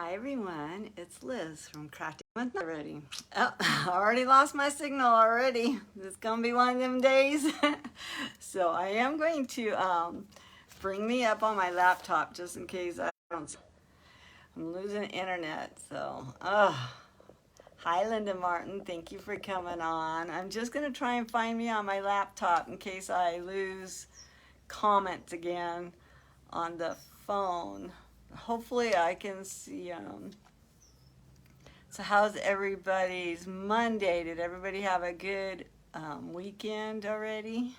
Hi everyone, it's Liz from Crafty Month already. Oh, I already lost my signal already. It's gonna be one of them days. So I am going to bring me up on my laptop just in case I'm losing internet. So, hi Linda Martin, thank you for coming on. I'm just gonna try and find me on my laptop in case I lose comments again on the phone. Hopefully I can see. So how's everybody's Monday? Did everybody have a good weekend already?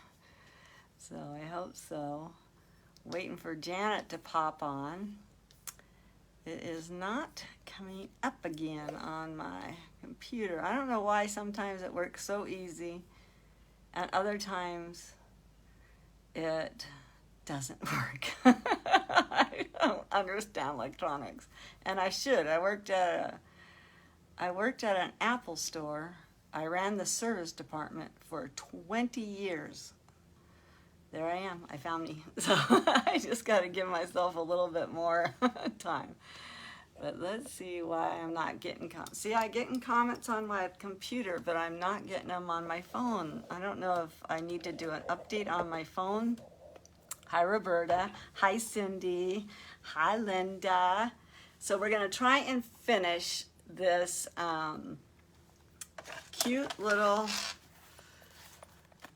So I hope so. Waiting for Janet to pop on. It is not coming up again on my computer. I don't know why sometimes it works so easy and other times it doesn't work. I don't understand electronics, and I should. I worked at an Apple store. I ran the service department for 20 years. There I am. I found me. So I just got to give myself a little bit more time. But let's see why I'm not getting comments. See, I get comments on my computer, but I'm not getting them on my phone. I don't know if I need to do an update on my phone. Hi Roberta, hi Cindy, hi Linda. So we're gonna try and finish this cute little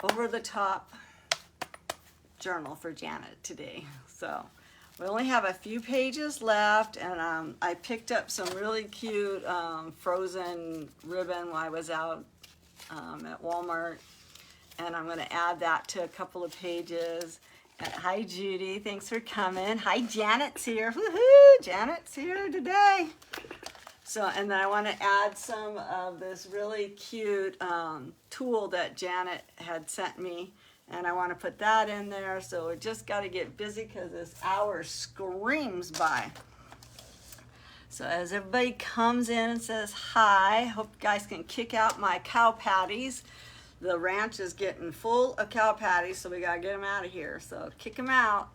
over-the-top journal for Janet today. So we only have a few pages left, and I picked up some really cute frozen ribbon while I was out at Walmart, and I'm gonna add that to a couple of pages. And hi Judy, thanks for coming. Hi, Janet's here. Woohoo! Janet's here today. So, and then I want to add some of this really cute tool that Janet had sent me, and I want to put that in there. So we just got to get busy because this hour screams by. So as everybody comes in and says hi, hope you guys can kick out my cow patties. The ranch is getting full of cow patties, so we gotta get them out of here. So kick them out.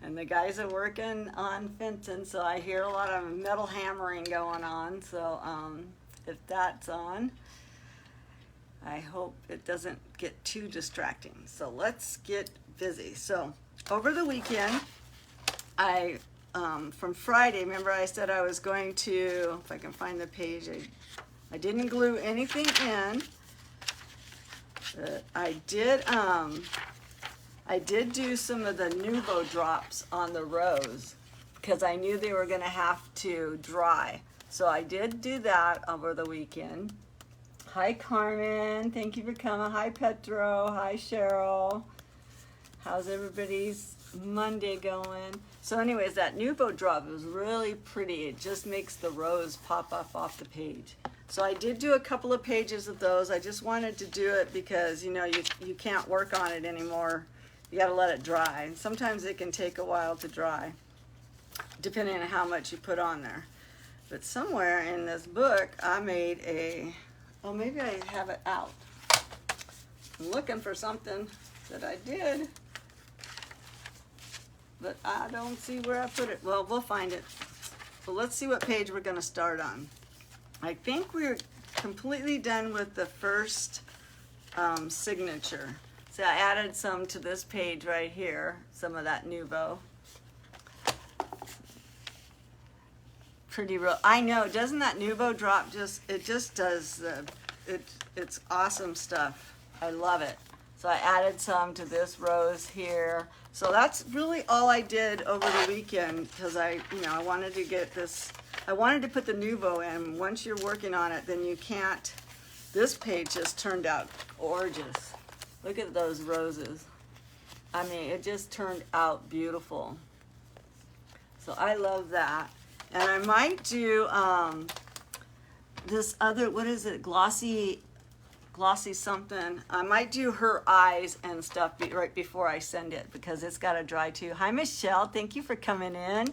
And the guys are working on fencing, so I hear a lot of metal hammering going on. So if that's on, I hope it doesn't get too distracting. So let's get busy. So over the weekend, from Friday, remember I said I was going to, if I can find the page, I didn't glue anything in, but I did do some of the Nuvo drops on the rows because I knew they were going to have to dry. So I did do that over the weekend. Hi Carmen, thank you for coming. Hi Petro, hi Cheryl. How's everybody's Monday going? So anyways, that Nuvo drop was really pretty. It just makes the rows pop up off the page. So I did do a couple of pages of those. I just wanted to do it because, you know, you can't work on it anymore. You got to let it dry. And sometimes it can take a while to dry, depending on how much you put on there. But somewhere in this book, I made a, well, maybe I have it out. I'm looking for something that I did, but I don't see where I put it. Well, we'll find it. So let's see what page we're going to start on. I think we're completely done with the first signature. So I added some to this page right here, some of that Nuvo. Pretty real. I know, doesn't that Nuvo drop it just does, it's awesome stuff. I love it. So I added some to this rose here. So that's really all I did over the weekend because I wanted to get this, I wanted to put the Nuvo in. Once you're working on it, then you can't. This page just turned out gorgeous. Look at those roses. I mean, it just turned out beautiful. So I love that. And I might do this other, what is it, glossy something. I might do her eyes and stuff right before I send it because it's got to dry too. Hi Michelle, thank you for coming in.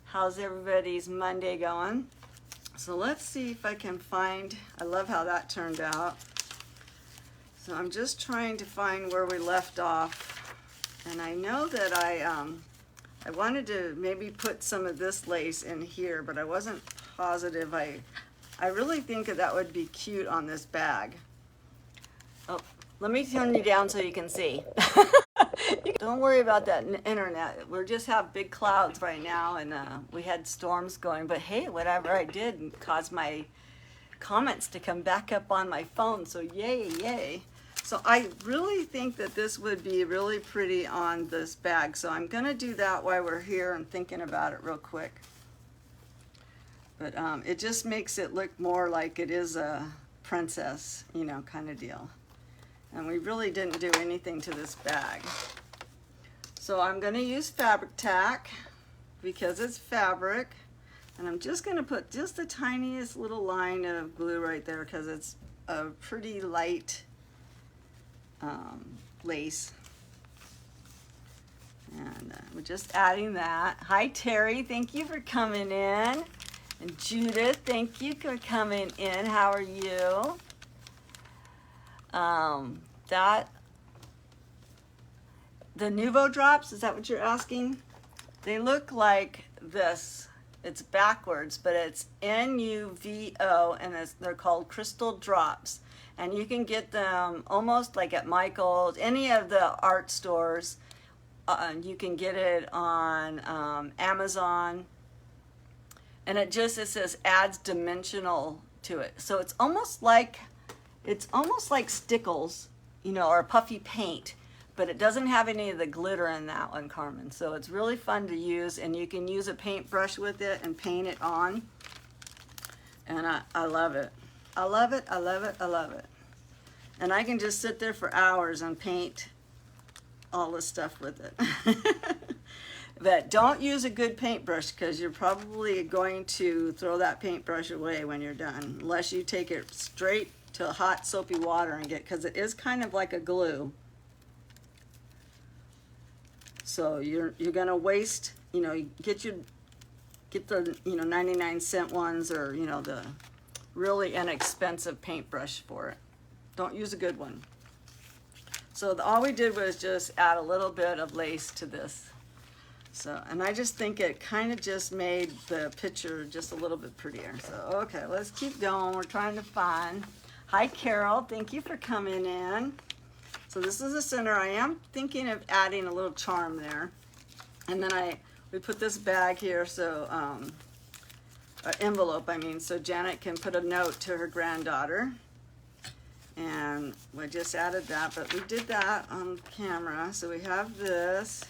How's everybody's Monday going? So let's see if I can find, I love how that turned out. So I'm just trying to find where we left off. And I know that I I wanted to maybe put some of this lace in here, but I wasn't positive. I really think that would be cute on this bag. Oh, let me turn you down so you can see. Don't worry about that internet. We just have big clouds right now, and we had storms going. But hey, whatever I did caused my comments to come back up on my phone. So yay, yay. So I really think that this would be really pretty on this bag. So I'm going to do that while we're here and thinking about it real quick. But it just makes it look more like it is a princess, you know, kind of deal. And we really didn't do anything to this bag. So I'm going to use fabric tack because it's fabric. And I'm just going to put just the tiniest little line of glue right there because it's a pretty light lace. And we're just adding that. Hi Terry, thank you for coming in. And Judith, thank you for coming in. How are you? The Nuvo drops, is that what you're asking? They look like this. It's backwards, but it's N-U-V-O, and they're called crystal drops. And you can get them almost like at Michael's, any of the art stores. You can get it on Amazon. And it says adds dimensional to it. So it's almost like stickles, you know, or puffy paint. But it doesn't have any of the glitter in that one, Carmen. So it's really fun to use, and you can use a paintbrush with it and paint it on. And I love it. I love it, I love it, I love it. And I can just sit there for hours and paint all this stuff with it. But don't use a good paintbrush because you're probably going to throw that paintbrush away when you're done. Unless you take it straight to hot soapy water and because it is kind of like a glue. So you're gonna waste, you know, get the, you know, 99-cent ones, or, you know, the really inexpensive paintbrush for it. Don't use a good one. So all we did was just add a little bit of lace to this. So, and I just think it kind of just made the picture just a little bit prettier. So, okay, let's keep going. We're trying to find. Hi, Carol. Thank you for coming in. So this is the center. I am thinking of adding a little charm there. And then we put this bag here, so, envelope, I mean, so Janet can put a note to her granddaughter. And we just added that, but we did that on camera. So we have this.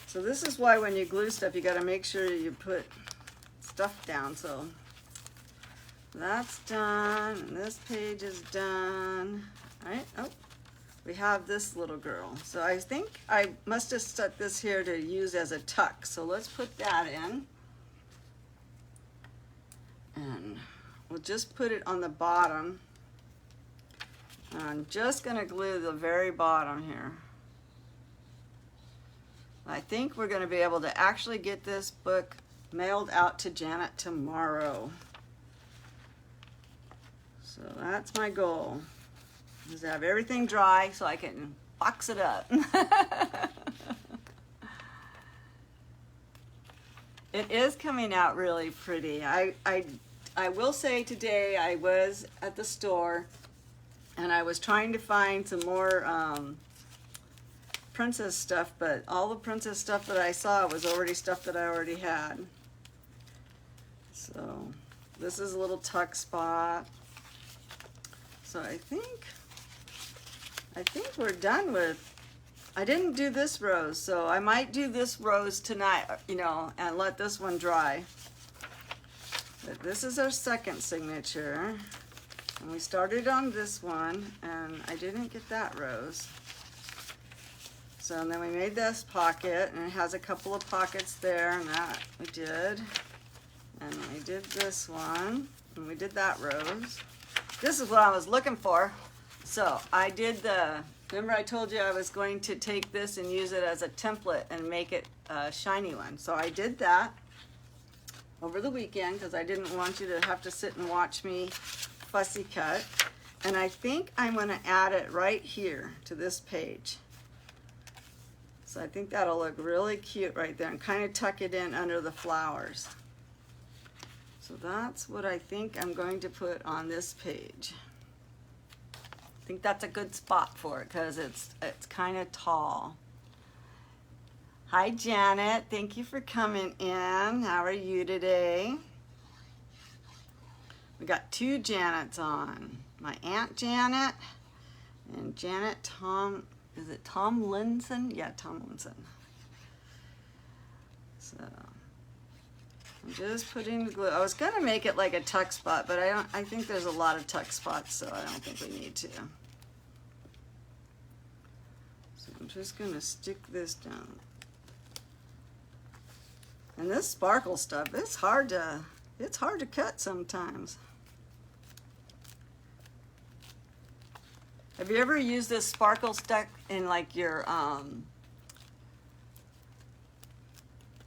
So this is why when you glue stuff, you got to make sure you put stuff down. So that's done, and this page is done. All right, oh, we have this little girl. So I think I must have stuck this here to use as a tuck. So let's put that in. And we'll just put it on the bottom. And I'm just gonna glue the very bottom here. I think we're gonna be able to actually get this book mailed out to Janet tomorrow. So that's my goal, is to have everything dry so I can box it up. It is coming out really pretty. I will say today I was at the store and I was trying to find some more princess stuff, but all the princess stuff that I saw was already stuff that I already had. So this is a little tuck spot. So I think we're done with, I didn't do this rose, so I might do this rose tonight, you know, and let this one dry. But this is our second signature. And we started on this one, and I didn't get that rose. So and then we made this pocket, and it has a couple of pockets there, and that we did. And we did this one, and we did that rose. This is what I was looking for. So I did remember I told you I was going to take this and use it as a template and make it a shiny one. So I did that over the weekend because I didn't want you to have to sit and watch me fussy cut. And I think I'm going to add it right here to this page. So I think that'll look really cute right there, and kind of tuck it in under the flowers. So that's what I think I'm going to put on this page. I think that's a good spot for it because it's kind of tall. Hi Janet, thank you for coming in. How are you today? We got two Janets on. My Aunt Janet and Janet is it Tomlinson? Yeah, Tomlinson. So I'm just putting the glue. I was gonna make it like a tuck spot, but I think there's a lot of tuck spots, so I don't think we need to. So I'm just gonna stick this down. And this sparkle stuff, it's hard to cut sometimes. Have you ever used this sparkle stuff in like your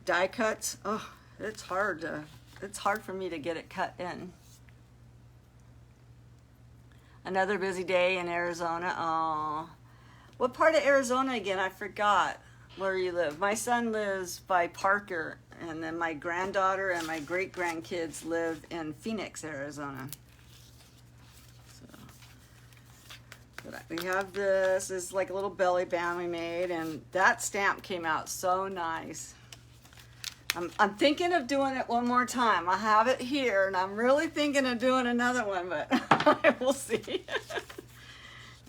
die cuts? Oh, it's hard for me to get it cut in. Another busy day in Arizona. Oh, what part of Arizona again? I forgot where you live. My son lives by Parker, and then my granddaughter and my great-grandkids live in Phoenix, Arizona. So we have this is like a little belly band we made, and that stamp came out so nice. I'm thinking of doing it one more time. I have it here, and I'm really thinking of doing another one, but I will see.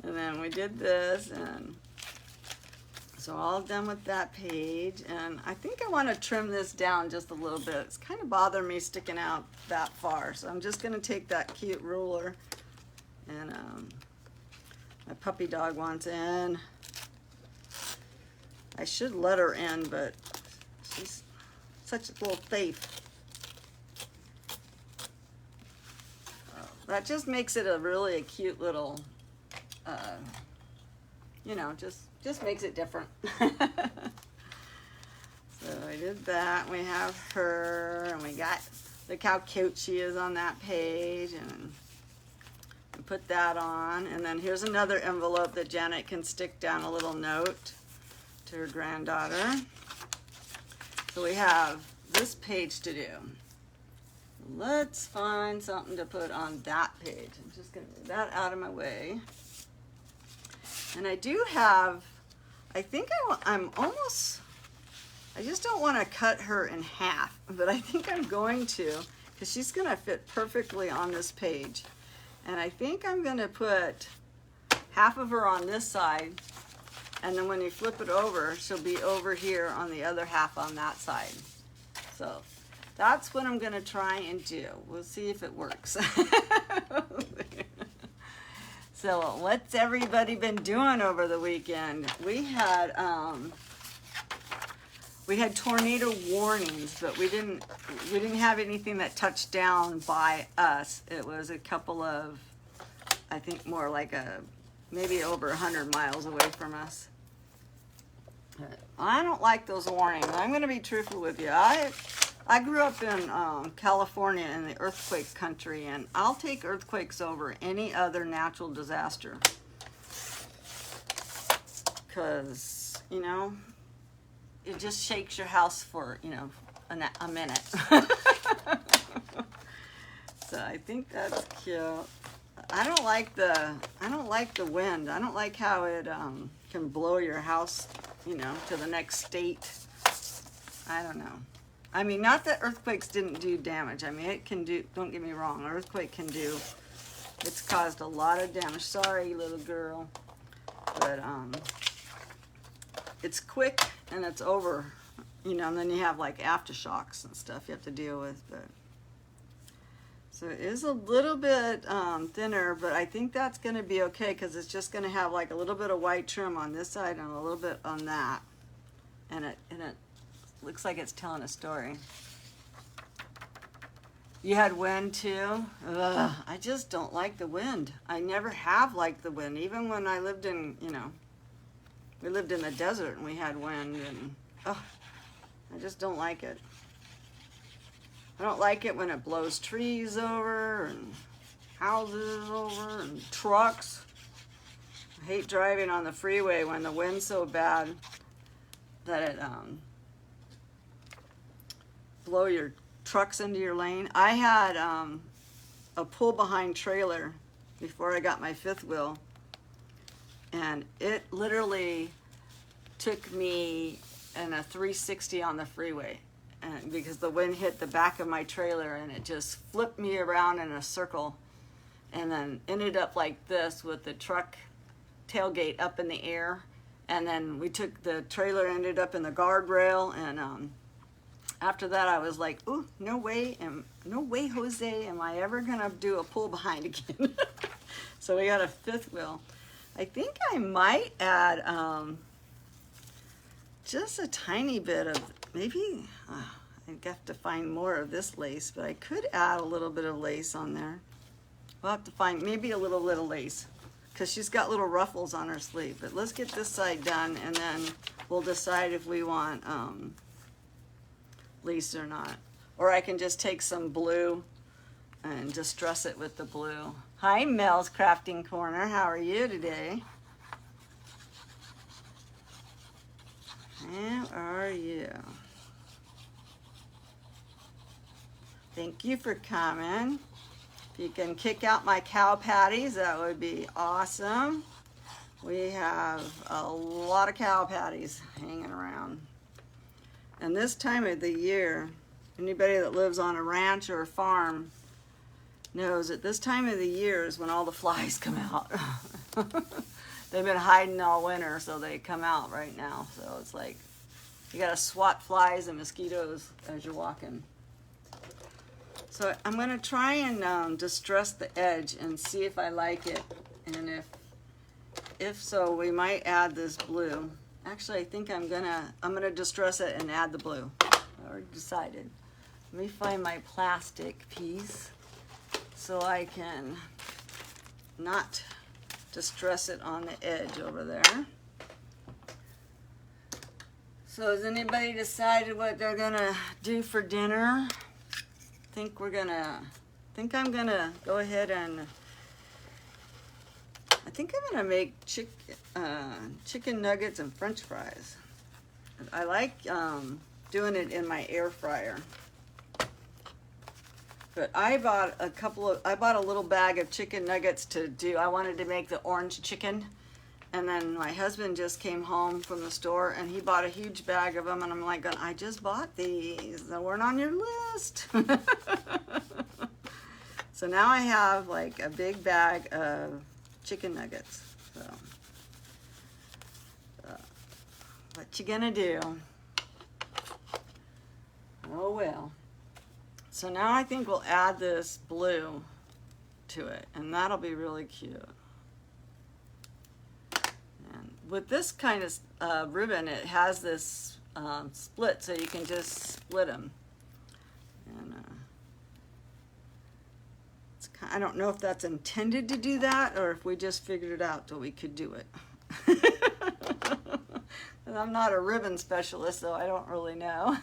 And then we did this, and so all done with that page. And I think I want to trim this down just a little bit. It's kind of bothering me sticking out that far, so I'm just going to take that cute ruler, and my puppy dog wants in. I should let her in, but she's such a little thief. That just makes it a really cute little, you know, just makes it different. So I did that. We have her, and we got, look how cute she is on that page, and put that on. And then here's another envelope that Janet can stick down a little note to her granddaughter. So we have this page to do. Let's find something to put on that page. I'm just going to move that out of my way. And I do have, I think I'm almost, I just don't want to cut her in half, but I think I'm going to, because she's going to fit perfectly on this page. And I think I'm going to put half of her on this side, and then when you flip it over, she'll be over here on the other half on that side. So that's what I'm going to try and do. We'll see if it works. So what's everybody been doing over the weekend? We had tornado warnings, but we didn't have anything that touched down by us. It was a couple of, I think more like maybe over 100 miles away from us. I don't like those warnings. I'm going to be truthful with you. I grew up in California in the earthquake country, and I'll take earthquakes over any other natural disaster. Because, you know, it just shakes your house for, you know, a minute. So I think that's cute. I don't like the wind. I don't like how it can blow your house, you know, to the next state. I don't know. I mean, not that earthquakes didn't do damage. I mean, it can do, don't get me wrong, an earthquake can do, it's caused a lot of damage. Sorry, little girl. But it's quick and it's over, you know, and then you have like aftershocks and stuff you have to deal with. But so it is a little bit thinner, but I think that's going to be okay because it's just going to have like a little bit of white trim on this side and a little bit on that, and it looks like it's telling a story. You had wind too? Ugh, I just don't like the wind. I never have liked the wind, even when I lived in, you know, we lived in the desert and we had wind, and I just don't like it. I don't like it when it blows trees over and houses over and trucks. I hate driving on the freeway when the wind's so bad that it blow your trucks into your lane. I had a pull behind trailer before I got my fifth wheel, and it literally took me in a 360 on the freeway, and because the wind hit the back of my trailer and it just flipped me around in a circle, and then ended up like this with the truck tailgate up in the air. And then we took the trailer, ended up in the guardrail, and after that I was like, ooh, no way, Jose, am I ever gonna do a pull behind again. So we got a fifth wheel. I think I might add just a tiny bit of, maybe, I'd have to find more of this lace, but I could add a little bit of lace on there. We'll have to find maybe a little lace, because she's got little ruffles on her sleeve. But let's get this side done, and then we'll decide if we want lace or not. Or I can just take some blue and distress it with the blue. Hi, Mel's Crafting Corner. How are you today? How are you? Thank you for coming. If you can kick out my cow patties, that would be awesome. We have a lot of cow patties hanging around. And this time of the year, anybody that lives on a ranch or a farm knows that this time of the year is when all the flies come out. They've been hiding all winter, so they come out right now. So it's like you gotta swat flies and mosquitoes as you're walking. So I'm gonna try and distress the edge and see if I like it, and if so, we might add this blue. Actually, I think I'm gonna distress it and add the blue. I already decided. Let me find my plastic piece so I can not distress it on the edge over there. So has anybody decided what they're gonna do for dinner? I think I'm gonna go ahead and I think I'm gonna make chicken nuggets and French fries. I like doing it in my air fryer. But I bought a little bag of chicken nuggets to do. I wanted to make the orange chicken, and then my husband just came home from the store and he bought a huge bag of them, and I'm like, I just bought these. They weren't on your list. So now I have like a big bag of chicken nuggets. So, what you gonna do? Oh well. So now I think we'll add this blue to it, and that'll be really cute. And with this kind of ribbon, it has this split, so you can just split them. And I don't know if that's intended to do that, or if we just figured it out till we could do it. And I'm not a ribbon specialist, so I don't really know.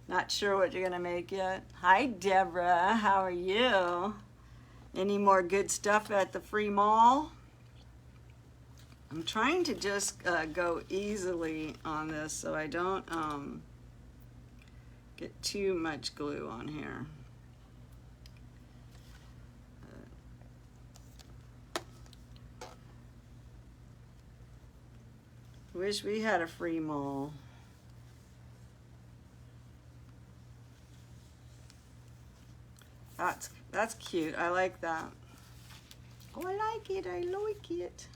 Not sure what you're gonna make yet. Hi, Deborah, how are you? Any more good stuff at the free mall? I'm trying to just go easily on this so I don't get too much glue on here. Wish we had a free mall. That's cute. I like that. Oh, I like it. I like it.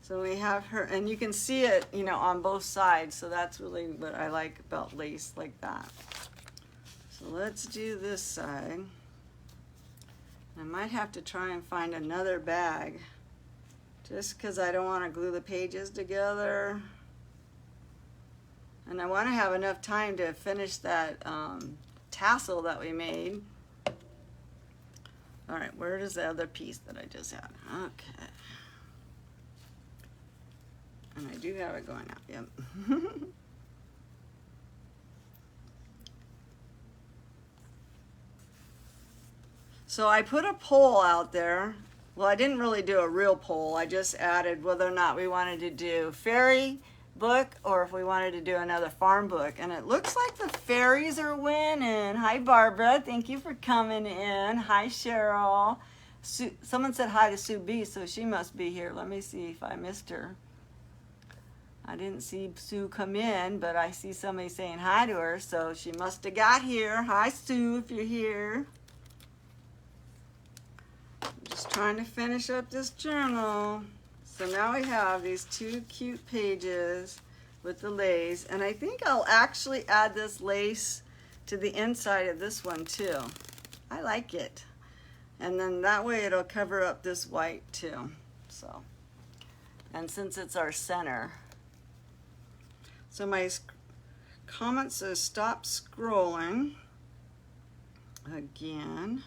So we have her, and you can see it, you know, on both sides. So that's really what I like about lace like that. So let's do this side. I might have to try and find another bag, just because I don't want to glue the pages together. And I want to have enough time to finish that tassel that we made. All right, where is the other piece that I just had? Okay. And I do have it going out, yep. So I put a poll out there well, I didn't really do a real poll. I just added whether or not we wanted to do fairy book or if we wanted to do another farm book. And it looks like the fairies are winning. Hi, Barbara. Thank you for coming in. Hi, Cheryl. Someone said hi to Sue B, so she must be here. Let me see if I missed her. I didn't see Sue come in, but I see somebody saying hi to her, so she must have got here. Hi, Sue, if you're here. I'm just trying to finish up this journal. So now we have these 2 cute pages with the lace, and I think I'll actually add this lace to the inside of this one too. I like it. And then that way it'll cover up this white too. So, and since it's our center. So my comment says stop scrolling again.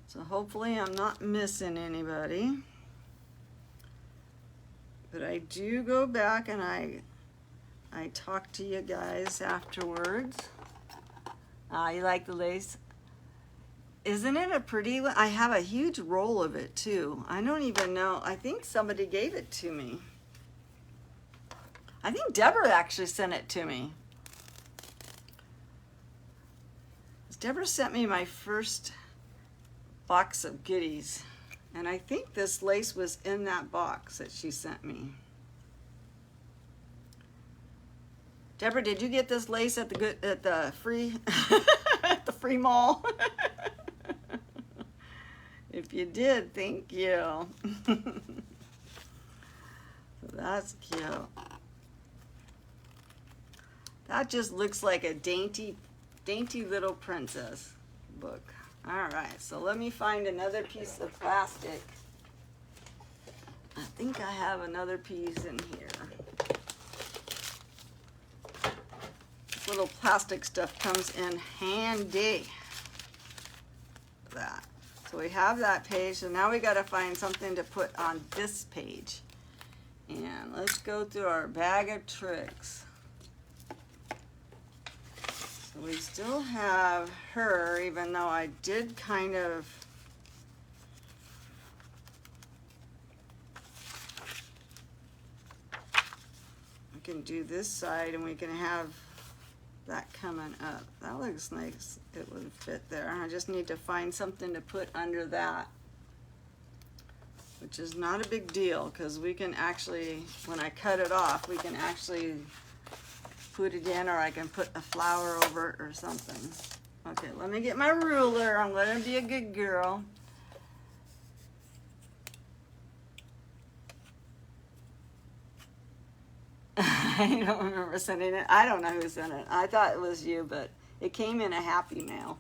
So hopefully I'm not missing anybody. But I do go back and I talk to you guys afterwards. You like the lace? Isn't it a pretty one? I have a huge roll of it too. I don't even know. I think somebody gave it to me. I think Deborah actually sent it to me. Deborah sent me my first box of goodies. And I think this lace was in that box that she sent me. Deborah, did you get this lace at the free at the free mall? If you did, thank you. So that's cute. That just looks like a dainty little princess book. All right, so let me find another piece of plastic. I think I have another piece in here. This little plastic stuff comes in handy. That. So we have that page, so now we gotta find something to put on this page. And let's go through our bag of tricks. So we still have her, even though I did kind of we can do this side and we can have that coming up. That looks nice. It would fit there. I just need to find something to put under that, which is not a big deal because we can actually, when I cut it off, we can actually put it in, or I can put a flower over it or something. Okay, let me get my ruler. I'm gonna be a good girl. I don't remember sending it. I don't know who sent it. I thought it was you, but it came in a happy mail.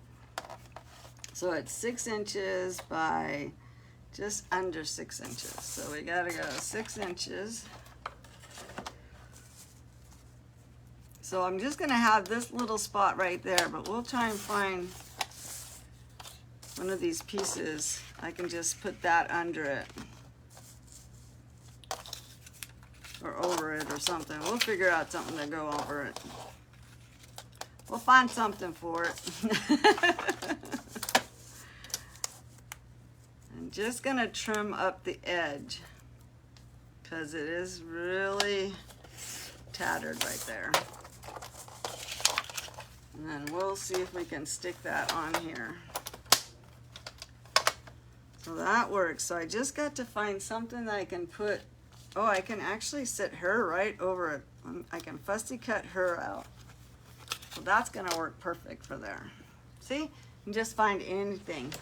So it's 6 inches by just under 6 inches. So we gotta go 6 inches. So I'm just gonna have this little spot right there, but we'll try and find one of these pieces. I can just put that under it. Or over it or something. We'll figure out something to go over it. We'll find something for it. I'm just gonna trim up the edge because it is really tattered right there. And then we'll see if we can stick that on here. So that works. So I just got to find something that I can put. Oh, I can actually sit her right over it. I can fussy cut her out. So that's gonna work perfect for there. See, you can just find anything.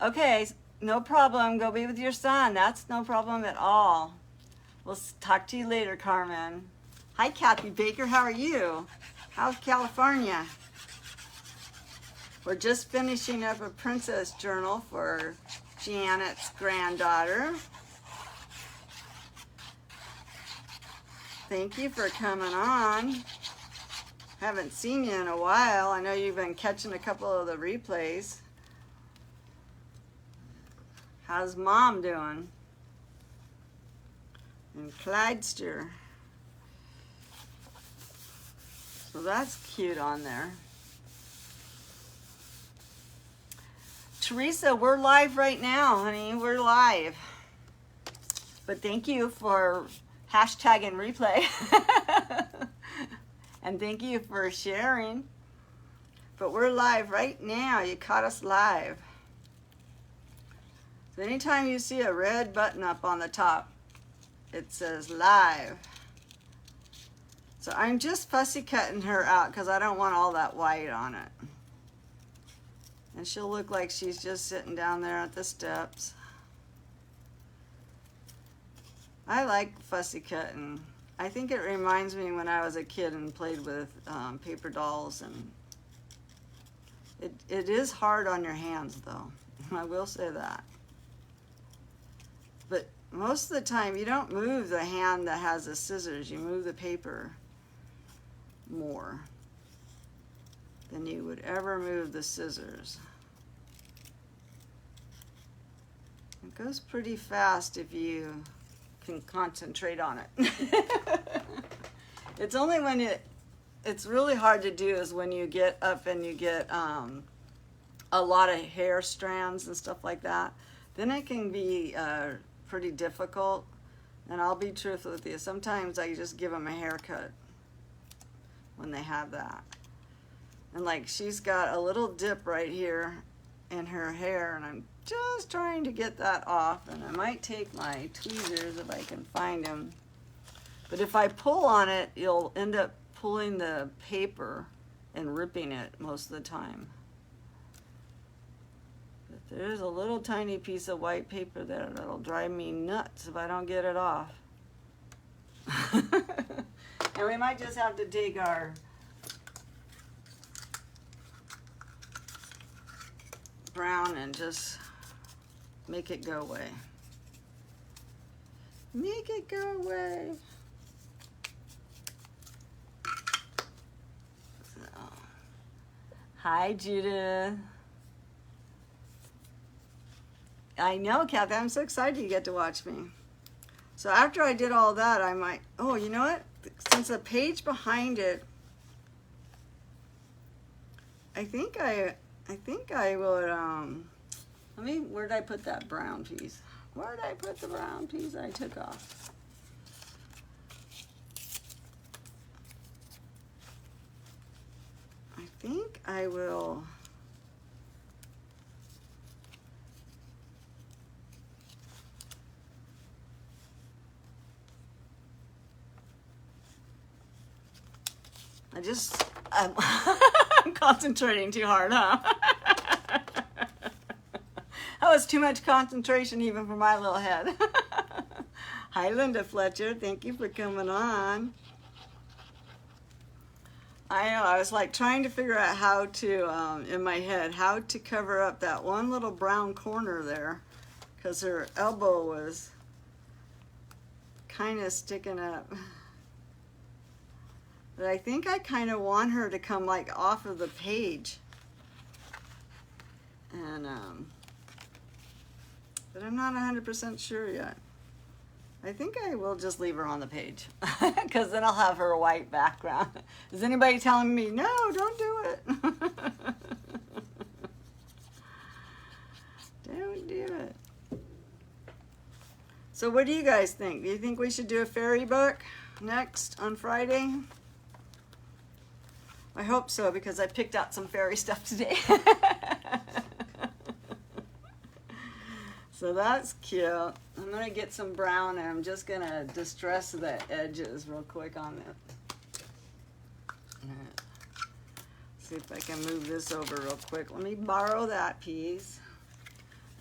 Okay, no problem. Go be with your son. That's no problem at all. We'll talk to you later, Carmen. Hi, Kathy Baker. How are you? How's California? We're just finishing up a princess journal for Janet's granddaughter. Thank you for coming on. Haven't seen you in a while. I know you've been catching a couple of the replays. How's Mom doing? And Clydester. So that's cute on there. Teresa, we're live right now, honey. We're live. But thank you for hashtagging replay. And thank you for sharing. But we're live right now. You caught us live. So anytime you see a red button up on the top, it says live. So I'm just fussy cutting her out because I don't want all that white on it. And she'll look like she's just sitting down there at the steps. I like fussy cutting. I think it reminds me when I was a kid and played with paper dolls. And it is hard on your hands though. I will say that. But most of the time you don't move the hand that has the scissors. You move the paper more than you would ever move the scissors. It goes pretty fast if you can concentrate on it. It's only when it's really hard to do is when you get up and you get a lot of hair strands and stuff like that. Then it can be pretty difficult. And I'll be truthful with you. Sometimes I just give them a haircut when they have that. And like she's got a little dip right here in her hair, and I'm just trying to get that off, and I might take my tweezers if I can find them. But if I pull on it, you'll end up pulling the paper and ripping it most of the time. But there's a little tiny piece of white paper there that'll drive me nuts if I don't get it off. And we might just have to take our brown and just make it go away. Make it go away. So. Hi, Judith. I know, Kathy. I'm so excited you get to watch me. So after I did all that, I might, oh, you know what? Since the page behind it, I think I would, where did I put that brown piece? Where did I put the brown piece I took off? I think I will, I'm concentrating too hard, huh? That was too much concentration even for my little head. Hi, Linda Fletcher. Thank you for coming on. I know, I was like trying to figure out how to, in my head, how to cover up that one little brown corner there, because her elbow was kind of sticking up. But I think I kind of want her to come like off of the page. And, but I'm not 100% sure yet. I think I will just leave her on the page because then I'll have her white background. Is anybody telling me, no, don't do it? Don't do it. So what do you guys think? Do you think we should do a fairy book next on Friday? I hope so, because I picked out some fairy stuff today. So that's cute. I'm going to get some brown and I'm just going to distress the edges real quick on it. See if I can move this over real quick. Let me borrow that piece.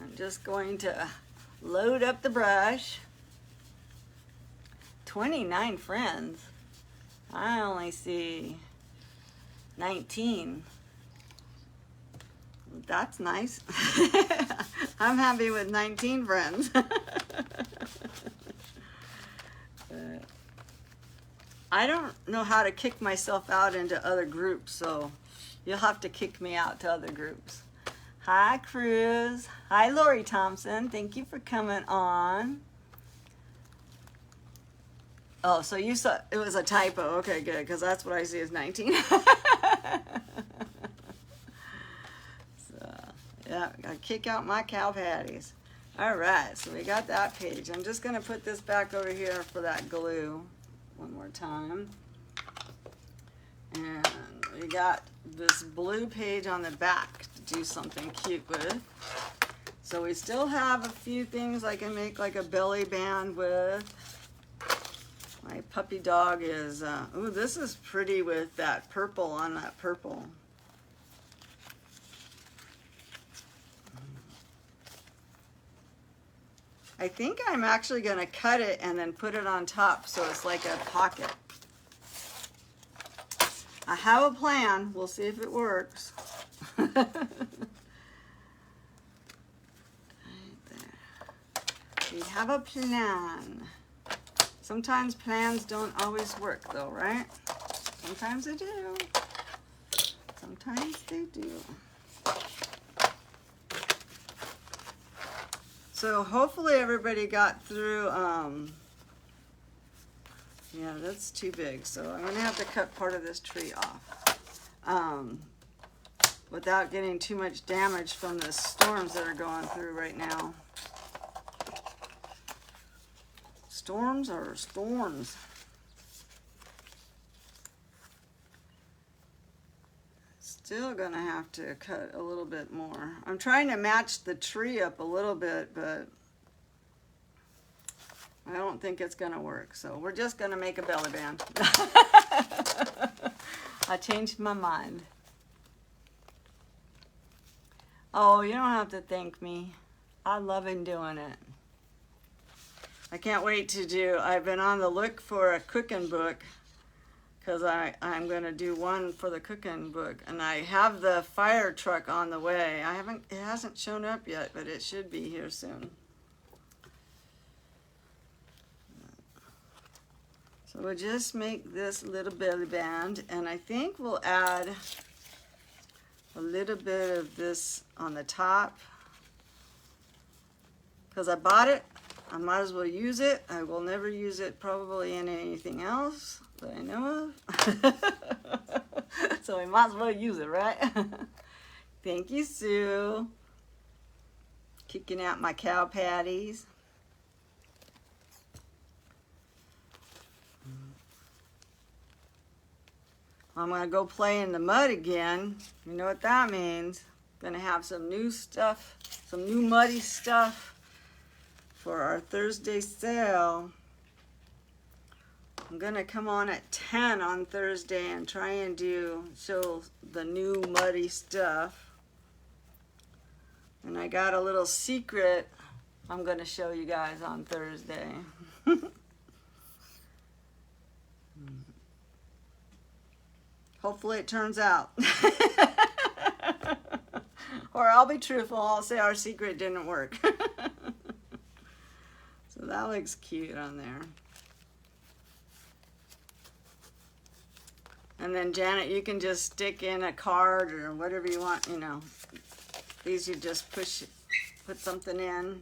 I'm just going to load up the brush. 29 friends. I only see 19. That's nice. I'm happy with 19 friends. I don't know how to kick myself out into other groups, so you'll have to kick me out to other groups. Hi, Cruz. Hi, Lori Thompson. Thank you for coming on. Oh, so you saw it was a typo. Okay, good, because that's what I see as 19. So, Yeah, I kick out my cow patties. All right, so we got that page. I'm just going to put this back over here for that glue one more time. And we got this blue page on the back to do something cute with. So we still have a few things I can make like a belly band with. My puppy dog is, ooh, this is pretty with that purple on that purple. I think I'm actually going to cut it and then put it on top so it's like a pocket. I have a plan. We'll see if it works. Right there. We have a plan. Sometimes plans don't always work though, right? Sometimes they do. Sometimes they do. So hopefully everybody got through, yeah, that's too big. So I'm gonna have to cut part of this tree off without getting too much damage from the storms that are going through right now. Storms are storms. Still gonna have to cut a little bit more. I'm trying to match the tree up a little bit, but I don't think it's gonna work. So we're just gonna make a belly band. I changed my mind. Oh, you don't have to thank me. I love doing it. I can't wait to do, I've been on the look for a cooking book because I'm going to do one for the cooking book, and I have the fire truck on the way. It hasn't shown up yet, but it should be here soon. So we'll just make this little belly band, and I think we'll add a little bit of this on the top because I bought it. I might as well use it. I will never use it probably in anything else that I know of. So we might as well use it, right? Thank you, Sue. Kicking out my cow patties. I'm going to go play in the mud again. You know what that means. Going to have some new stuff, some new muddy stuff for our Thursday sale. I'm gonna come on at 10 on Thursday and try and show the new muddy stuff. And I got a little secret I'm gonna show you guys on Thursday. Hopefully it turns out. Or I'll be truthful, I'll say our secret didn't work. So that looks cute on there. And then Janet, you can just stick in a card or whatever you want, you know. These you just put something in.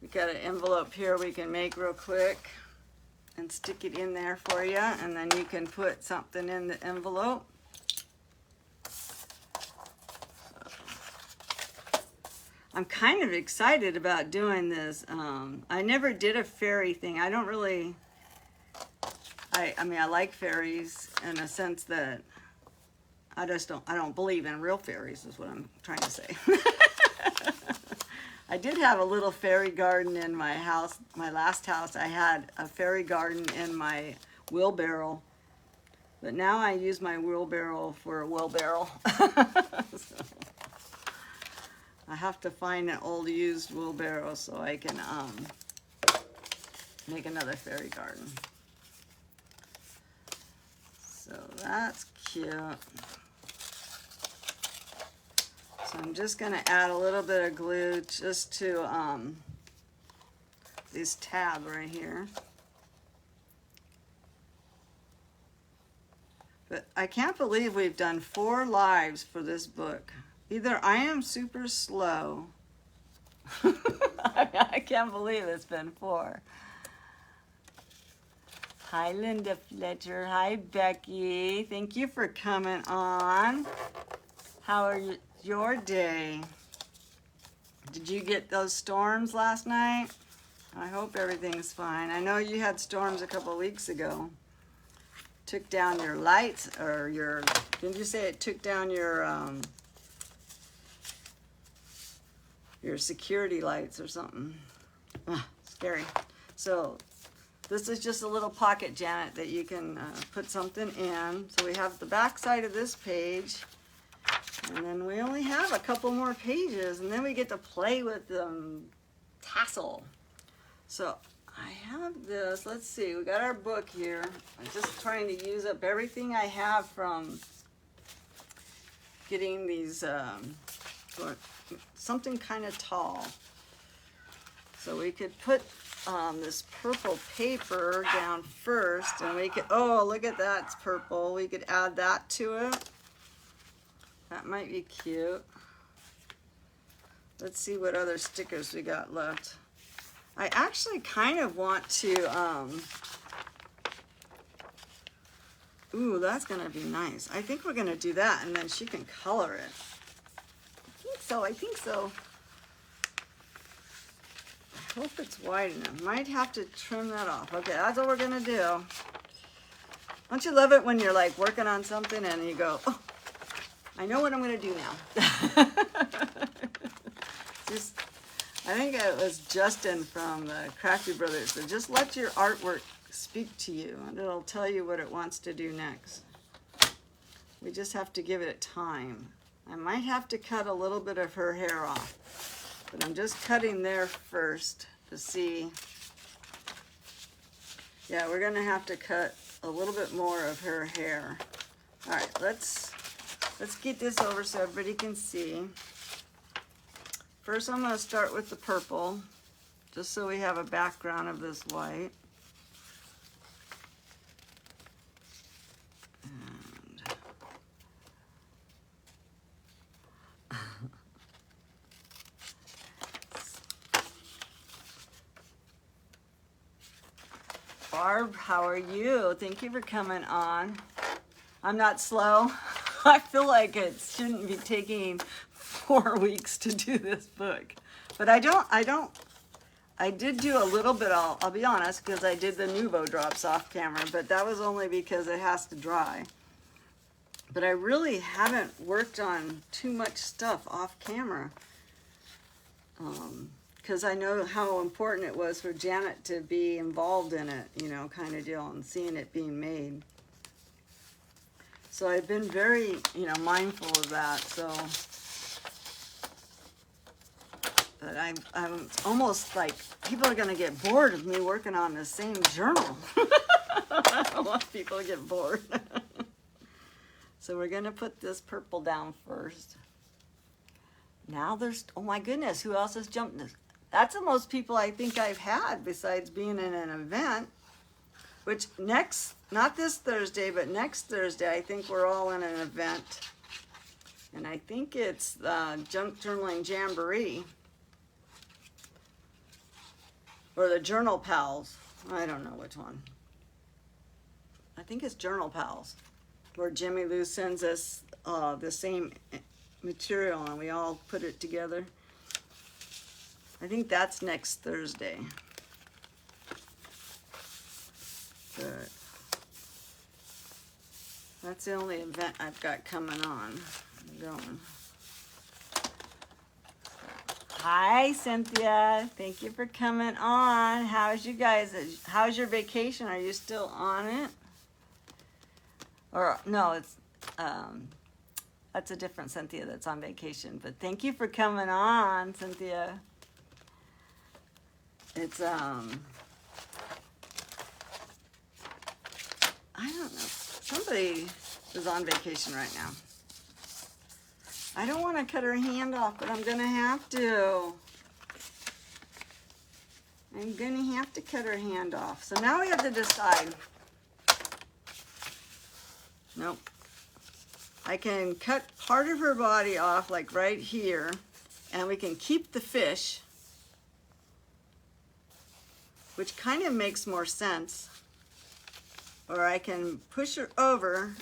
We got an envelope here we can make real quick and stick it in there for you, and then you can put something in the envelope. I'm kind of excited about doing this. I never did a fairy thing. I don't really, I mean, I like fairies in a sense that I don't believe in real fairies is what I'm trying to say. I did have a little fairy garden in my house. My last house, I had a fairy garden in my wheelbarrow. But now I use my wheelbarrow for a wheelbarrow. So I have to find an old used wheelbarrow so I can make another fairy garden. So that's cute. So I'm just going to add a little bit of glue just to this tab right here. But I can't believe we've done 4 lives for this book. Either I am super slow. I can't believe it's been 4. Hi, Linda Fletcher. Hi, Becky. Thank you for coming on. How are you? your day? Did you get those storms last night? I hope everything's fine. I know you had storms a couple weeks ago. Took down your lights, or your, didn't you say it took down your security lights or something? Scary. So this is just a little pocket, Janet, that you can put something in. So we have the back side of this page, and then we only have a couple more pages, and then we get to play with the tassel. So I have this, let's see, we got our book here. I'm just trying to use up everything I have from getting these, something kind of tall. So we could put this purple paper down first, and we could, oh, look at that, it's purple. We could add that to it. That might be cute. Let's see what other stickers we got left. I actually kind of want to, ooh, that's gonna be nice. I think we're gonna do that, and then she can color it. I think so. I hope it's wide enough. Might have to trim that off. Okay, that's what we're gonna do. Don't you love it when you're like working on something and you go, oh, I know what I'm gonna do now. Just, I think it was Justin from the Crafty Brothers. So just let your artwork speak to you, and it'll tell you what it wants to do next. We just have to give it time. I might have to cut a little bit of her hair off, but I'm just cutting there first to see. Yeah, we're gonna have to cut a little bit more of her hair. All right, let's get this over so everybody can see. First, I'm gonna start with the purple, just so we have a background of this white. Barb, how are you? Thank you for coming on. I'm not slow. I feel like it shouldn't be taking 4 weeks to do this book. But I did do a little bit, I'll be honest, because I did the Nuvo drops off camera, but that was only because it has to dry. But I really haven't worked on too much stuff off camera. Because I know how important it was for Janet to be involved in it, you know, kind of deal, and seeing it being made. So I've been very, you know, mindful of that. So, but I'm almost like, people are going to get bored of me working on the same journal. I don't want people to get bored. So we're going to put this purple down first. Now there's, oh my goodness, who else has jumped this? That's the most people I think I've had besides being in an event, which next, not this Thursday, but next Thursday, I think we're all in an event. And I think it's the Junk Journaling Jamboree, or the Journal Pals. I don't know which one. I think it's Journal Pals, where Jimmy Lou sends us the same material and we all put it together. I think that's next Thursday. But that's the only event I've got coming on. I'm going. Hi, Cynthia. Thank you for coming on. How's you guys? How's your vacation? Are you still on it? Or no, it's that's a different Cynthia that's on vacation. But thank you for coming on, Cynthia. It's I don't know. Somebody is on vacation right now. I don't want to cut her hand off, but I'm gonna have to. I'm gonna have to cut her hand off. So now we have to decide. Nope. I can cut part of her body off, like right here, and we can keep the fish, which kind of makes more sense. Or I can push her over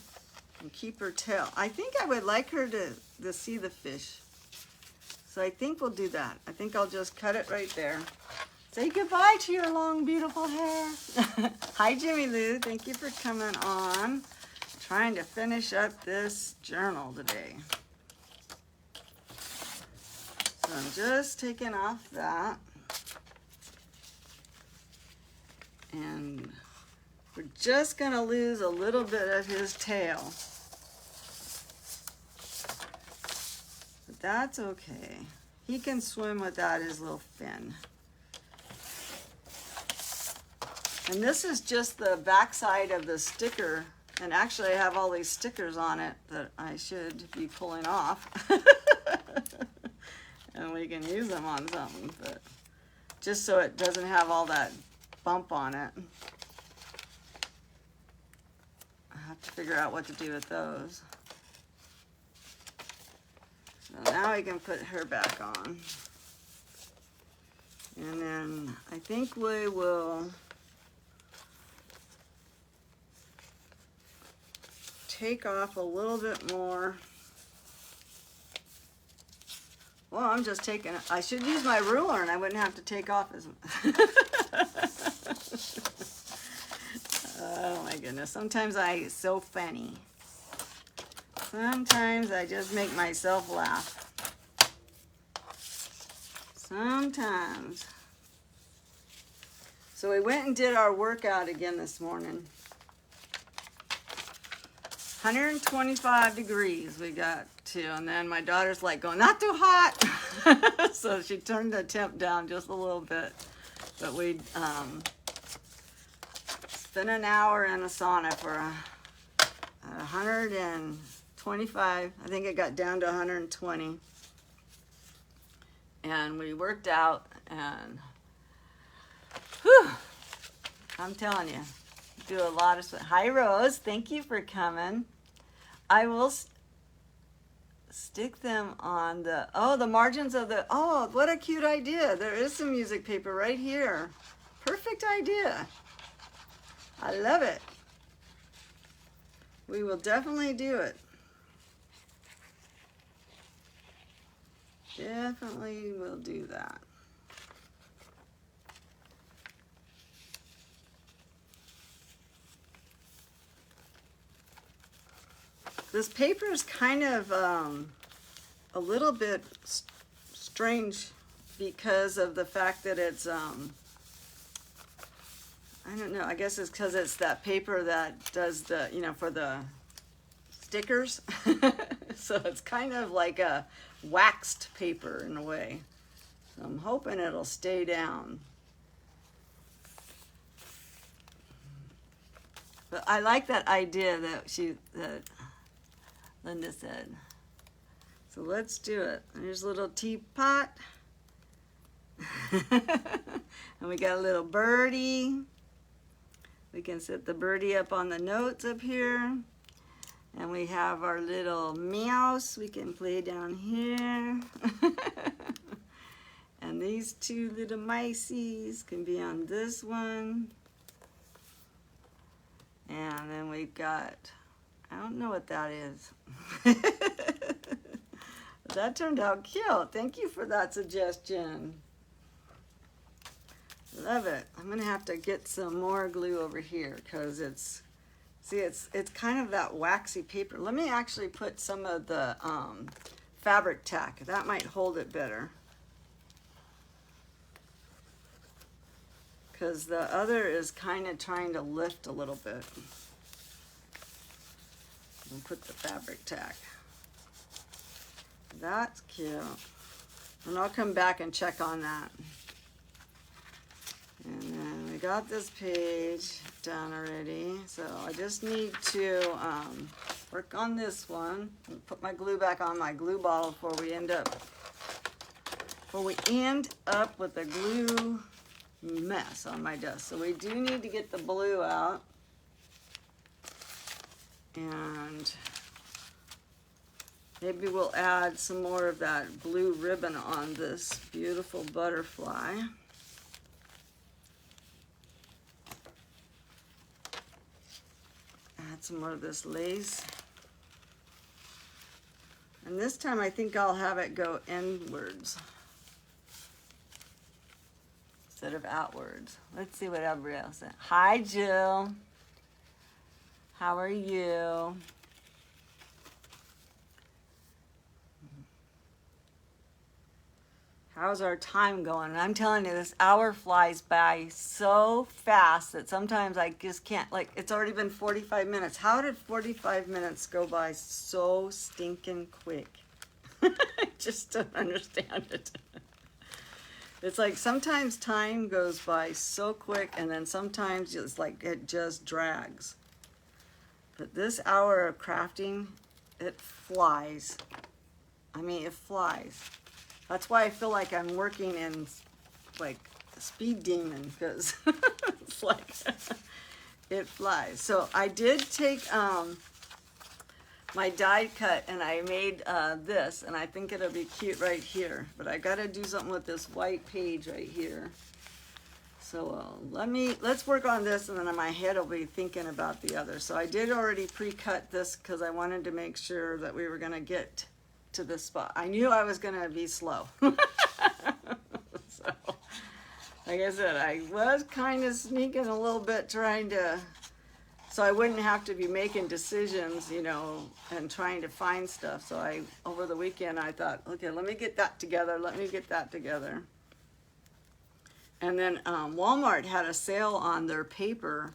and keep her tail. I think I would like her to to see the fish. So I think we'll do that. I think I'll just cut it right there. Say goodbye to your long, beautiful hair. Hi, Jimmy Lou. Thank you for coming on. Trying to finish up this journal today. So I'm just taking off that. And we're just going to lose a little bit of his tail. But that's okay. He can swim without his little fin. And this is just the backside of the sticker. And actually I have all these stickers on it that I should be pulling off. And we can use them on something, but just so it doesn't have all that bump on it. I have to figure out what to do with those. So now we can put her back on. And then I think we will take off a little bit more. Well, I'm just taking it. I should use my ruler and I wouldn't have to take off as much. Oh my goodness. Sometimes I'm so funny. Sometimes I just make myself laugh. Sometimes. So we went and did our workout again this morning. 125 degrees we got to, and then my daughter's like going, not too hot. So she turned the temp down just a little bit. But we spent an hour in a sauna for 125. I think it got down to 120. And we worked out, and whew, I'm telling you, do a lot of sweat. Hi, Rose. Thank you for coming. I will stick them on the, the margins of the, what a cute idea. There is some music paper right here. Perfect idea. I love it. We will definitely do it. Definitely will do that. This paper is kind of a little bit strange because of the fact that it's, I don't know, I guess it's because it's that paper that does the, for the stickers. So it's kind of like a waxed paper in a way. So I'm hoping it'll stay down. But I like that idea that Linda said. So let's do it. There's a little teapot. And we got a little birdie. We can set the birdie up on the notes up here. And we have our little mouse we can play down here. And these two little miceies can be on this one. And then we've got, I don't know what that is. That turned out cute. Thank you for that suggestion. Love it. I'm gonna have to get some more glue over here because it's kind of that waxy paper. Let me actually put some of the fabric tack. That might hold it better. Because the other is kind of trying to lift a little bit. And put the fabric tack. That's cute. And I'll come back and check on that. And then we got this page done already. So I just need to work on this one. And put my glue back on my glue bottle before we end up with a glue mess on my desk. So we do need to get the blue out. And maybe we'll add some more of that blue ribbon on this beautiful butterfly. Add some more of this lace. And this time I think I'll have it go inwards instead of outwards. Let's see what everybody else said. Hi, Jill. How are you? How's our time going? And I'm telling you, this hour flies by so fast that sometimes I just can't, like, it's already been 45 minutes. How did 45 minutes go by so stinking quick? I just don't understand it. It's like sometimes time goes by so quick, and then sometimes it's like it just drags. But this hour of crafting, it flies. I mean, it flies. That's why I feel like I'm working in like a speed demon, because it's like it flies. So I did take my die cut and I made this, and I think it'll be cute right here. But I got to do something with this white page right here. So let's work on this, and then in my head I'll be thinking about the other. So I did already pre-cut this because I wanted to make sure that we were going to get to this spot. I knew I was going to be slow. So, like I said, I was kind of sneaking a little bit, trying to, so I wouldn't have to be making decisions, you know, and trying to find stuff. So over the weekend, I thought, okay, let me get that together. Let me get that together. And then Walmart had a sale on their paper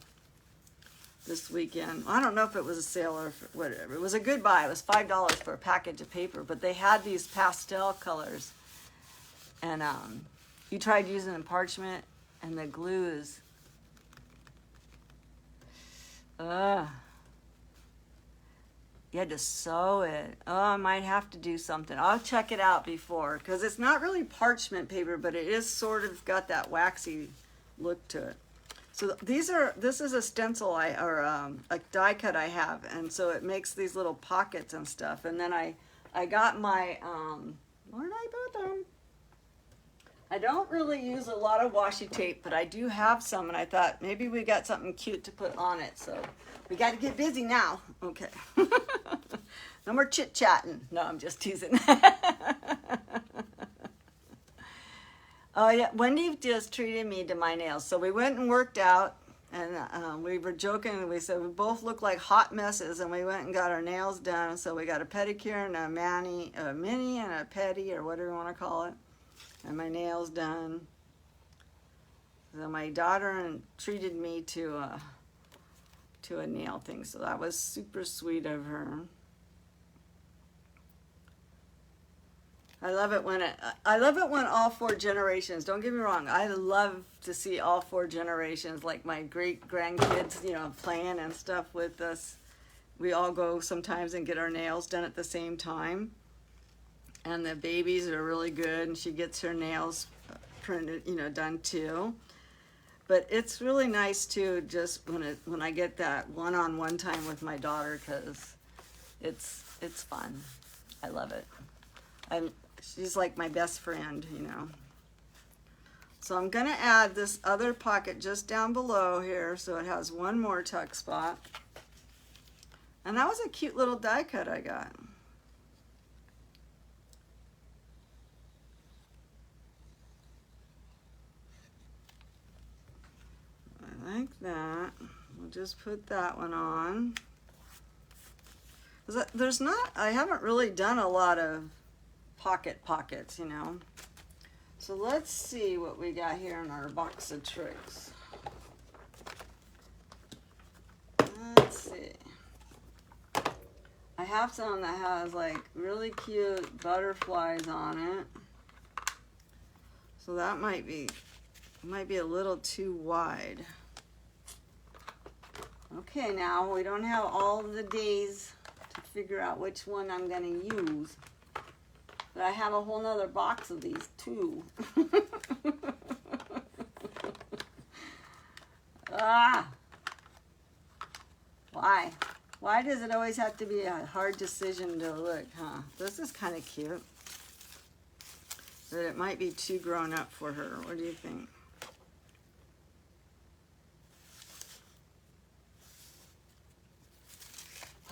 this weekend. I don't know if it was a sale or whatever. It was a good buy. It was $5 for a package of paper, but they had these pastel colors, and you tried using the parchment, and the glue is you had to sew it. Oh, I might have to do something. I'll check it out before, because it's not really parchment paper, but it is sort of got that waxy look to it. So this is a stencil or a die cut I have, and so it makes these little pockets and stuff. And then I got my, where did I put them? I don't really use a lot of washi tape, but I do have some, and I thought maybe we got something cute to put on it. So we got to get busy now. Okay. No more chit-chatting. No, I'm just teasing. Oh yeah, Wendy just treated me to my nails. So we went and worked out, and we were joking, and we said we both look like hot messes, and we went and got our nails done. So we got a pedicure and a mini and a pedi, or whatever you want to call it, and my nails done. So my daughter treated me to a nail thing, so that was super sweet of her. I love it when all four generations, don't get me wrong, I love to see all four generations, like my great grandkids, you know, playing and stuff with us. We all go sometimes and get our nails done at the same time. And the babies are really good, and she gets her nails printed, you know, done too. But it's really nice too, just when I get that one-on-one time with my daughter, because it's fun. I love it. She's like my best friend, you know. So I'm gonna add this other pocket just down below here, so it has one more tuck spot. And that was a cute little die cut I got. I like that. We'll just put that one on. I haven't really done a lot of pockets, you know. So let's see what we got here in our box of tricks. Let's see. I have some that has like really cute butterflies on it. So that might be a little too wide. Okay, now we don't have all the days to figure out which one I'm going to use. But I have a whole nother box of these too. Why? Why does it always have to be a hard decision to look, huh? This is kind of cute. But it might be too grown up for her. What do you think?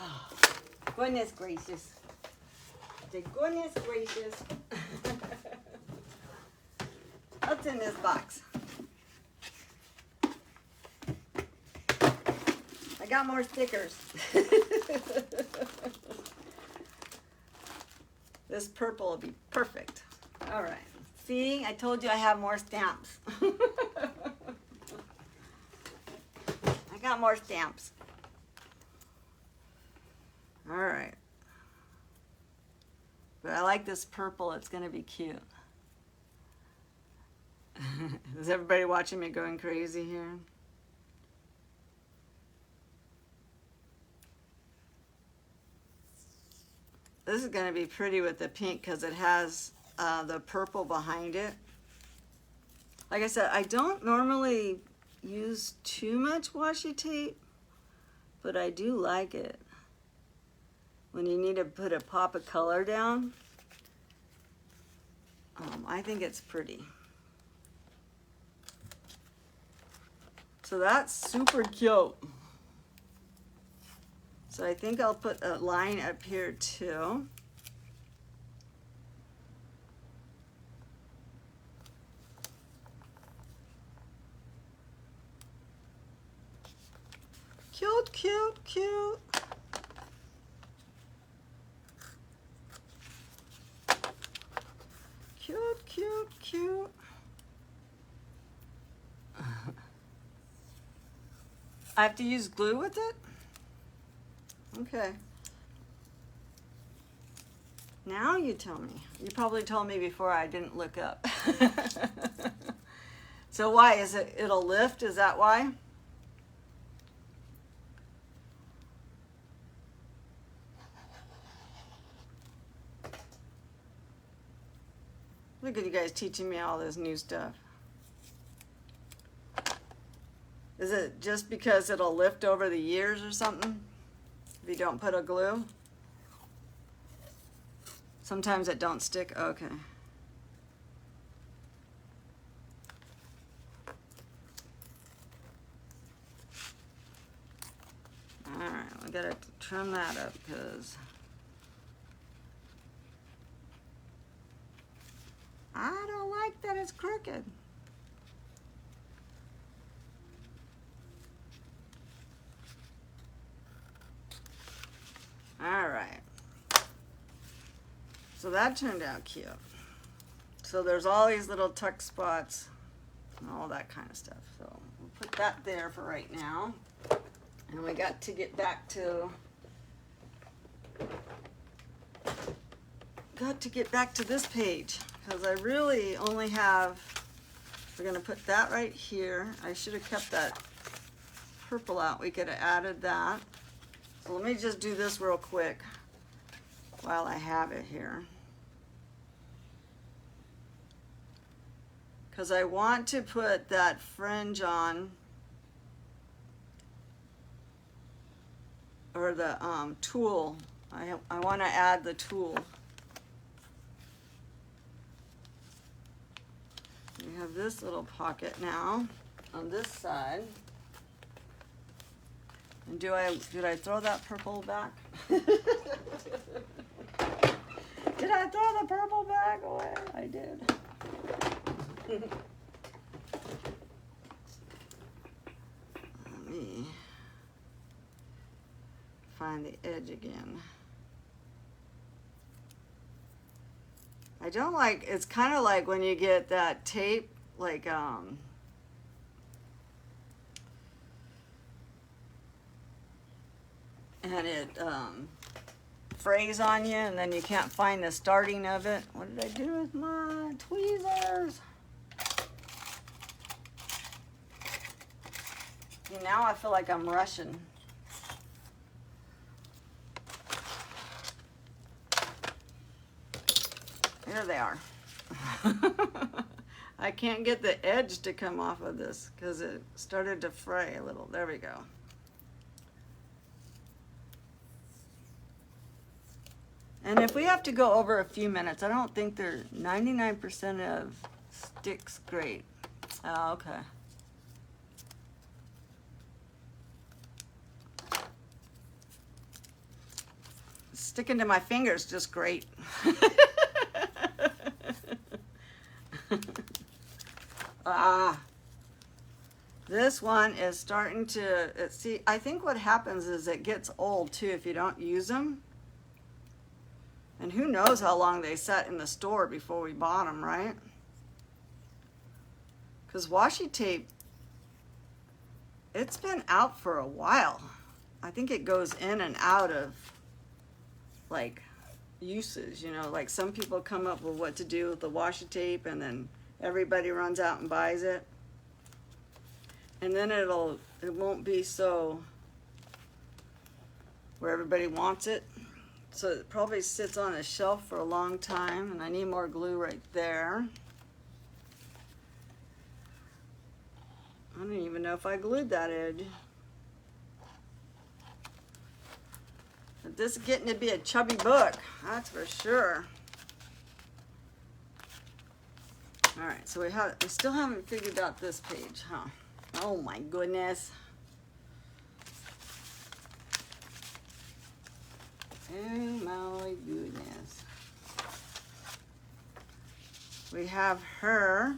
Oh, goodness gracious. The goodness gracious. What's in this box? I got more stickers. This purple will be perfect. All right. See, I told you I have more stamps. I got more stamps. All right. But I like this purple. It's going to be cute. Is everybody watching me going crazy here? This is going to be pretty with the pink because it has the purple behind it. Like I said, I don't normally use too much washi tape, but I do like it. When you need to put a pop of color down, I think it's pretty. So that's super cute. So I think I'll put a line up here too. Cute, cute, cute. Cute, cute, cute. I have to use glue with it? Okay. Now you tell me. You probably told me before I didn't look up. So why? Is it, it'll lift? Is that why? Look at you guys teaching me all this new stuff. Is it just because it'll lift over the years or something? If you don't put a glue? Sometimes it don't stick. Okay. Alright, we gotta trim that up because I don't like that it's crooked. All right. So that turned out cute. So there's all these little tuck spots and all that kind of stuff. So we'll put that there for right now. And we got to get back to this page because I really only have, we're gonna put that right here. I should have kept that purple out. We could have added that. So let me just do this real quick while I have it here. Because I want to put that fringe on, or the tulle. I want to add the tulle. We have this little pocket now on this side. And did I throw that purple back? Did I throw the purple back away? I did. Let me find the edge again. I don't like, it's kind of like when you get that tape, like and it frays on you and then you can't find the starting of it. What did I do with my tweezers? Now I feel like I'm rushing. There they are. I can't get the edge to come off of this because it started to fray a little. There we go. And if we have to go over a few minutes, I don't think they're 99% of sticks great. Oh, okay. sticking to my fingers just great. This one is starting to, see, I think what happens is it gets old too if you don't use them. And who knows how long they sat in the store before we bought them, right? Because washi tape, it's been out for a while. I think it goes in and out of like uses, you know, like some people come up with what to do with the washi tape and then everybody runs out and buys it. And then it won't be so where everybody wants it. So it probably sits on a shelf for a long time, and I need more glue right there. I don't even know if I glued that edge. But this is getting to be a chubby book, that's for sure. All right, so we still haven't figured out this page, huh? Oh my goodness. Oh my goodness. We have her,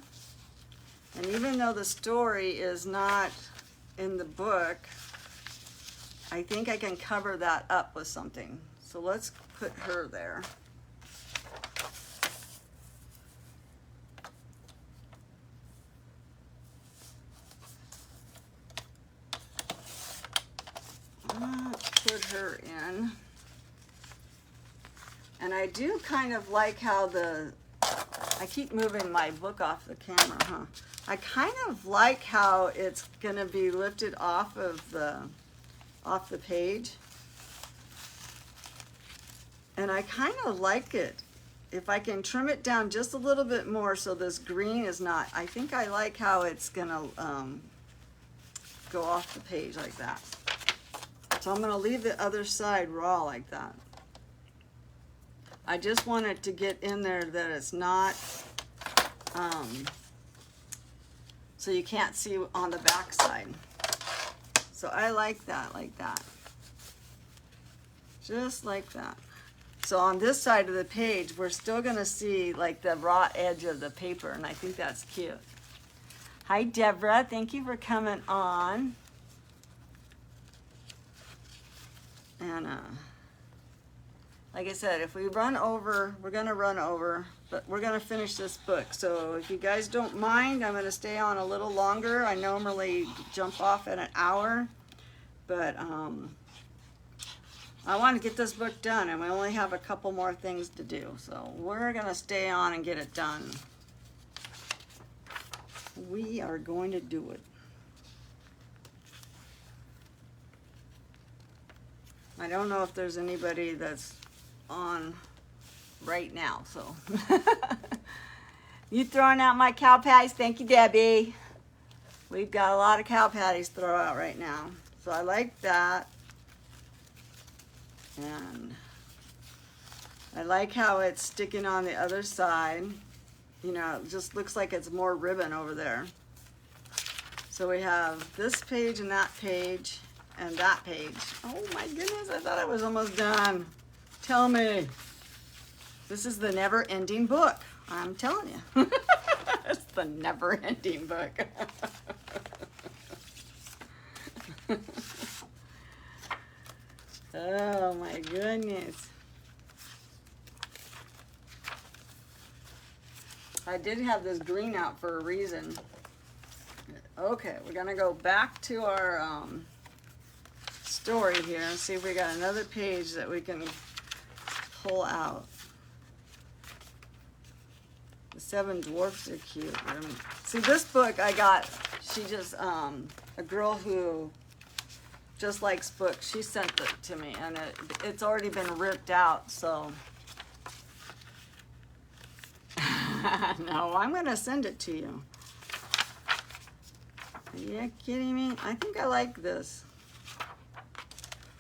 and even though the story is not in the book, I think I can cover that up with something. So let's put her there. Put her in. And I do kind of like how I keep moving my book off the camera, huh? I kind of like how it's gonna be lifted off the page. And I kind of like it. If I can trim it down just a little bit more so this green is not, I think I like how it's gonna go off the page like that. So I'm gonna leave the other side raw like that. I just want it to get in there that it's not, so you can't see on the back side. So I like that, just like that. So on this side of the page, we're still gonna see like the raw edge of the paper, and I think that's cute. Hi Deborah, thank you for coming on. And like I said, if we run over, we're gonna run over, but we're gonna finish this book. So if you guys don't mind, I'm gonna stay on a little longer. I normally jump off at an hour, but I want to get this book done, and we only have a couple more things to do. So we're gonna stay on and get it done. We are going to do it. I don't know if there's anybody that's on right now, so. You throwing out my cow patties? Thank you, Debbie. We've got a lot of cow patties to throw out right now. So I like that. And I like how it's sticking on the other side. You know, it just looks like it's more ribbon over there. So we have this page and that page. And that page. Oh my goodness, I thought I was almost done. Tell me. This is the never-ending book. I'm telling you. It's the never-ending book. Oh my goodness. I did have this green out for a reason. Okay, we're gonna go back to our story here and see if we got another page that we can pull out. The Seven Dwarfs are cute. See, this book I got, she just, a girl who just likes books, she sent it to me, and it's already been ripped out, so. No, I'm gonna send it to you. Are you kidding me? I think I like this.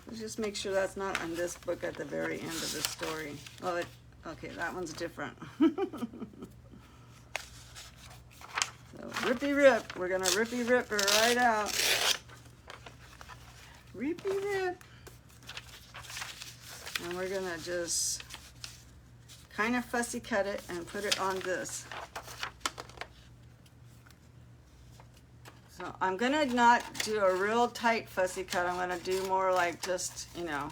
Let's just make sure that's not on this book at the very end of the story. Oh, okay, that one's different. So, rippy rip. We're gonna rippy rip her right out. Rippy rip. And we're gonna just kind of fussy cut it and put it on this. So I'm gonna not do a real tight fussy cut. I'm gonna do more like just, you know,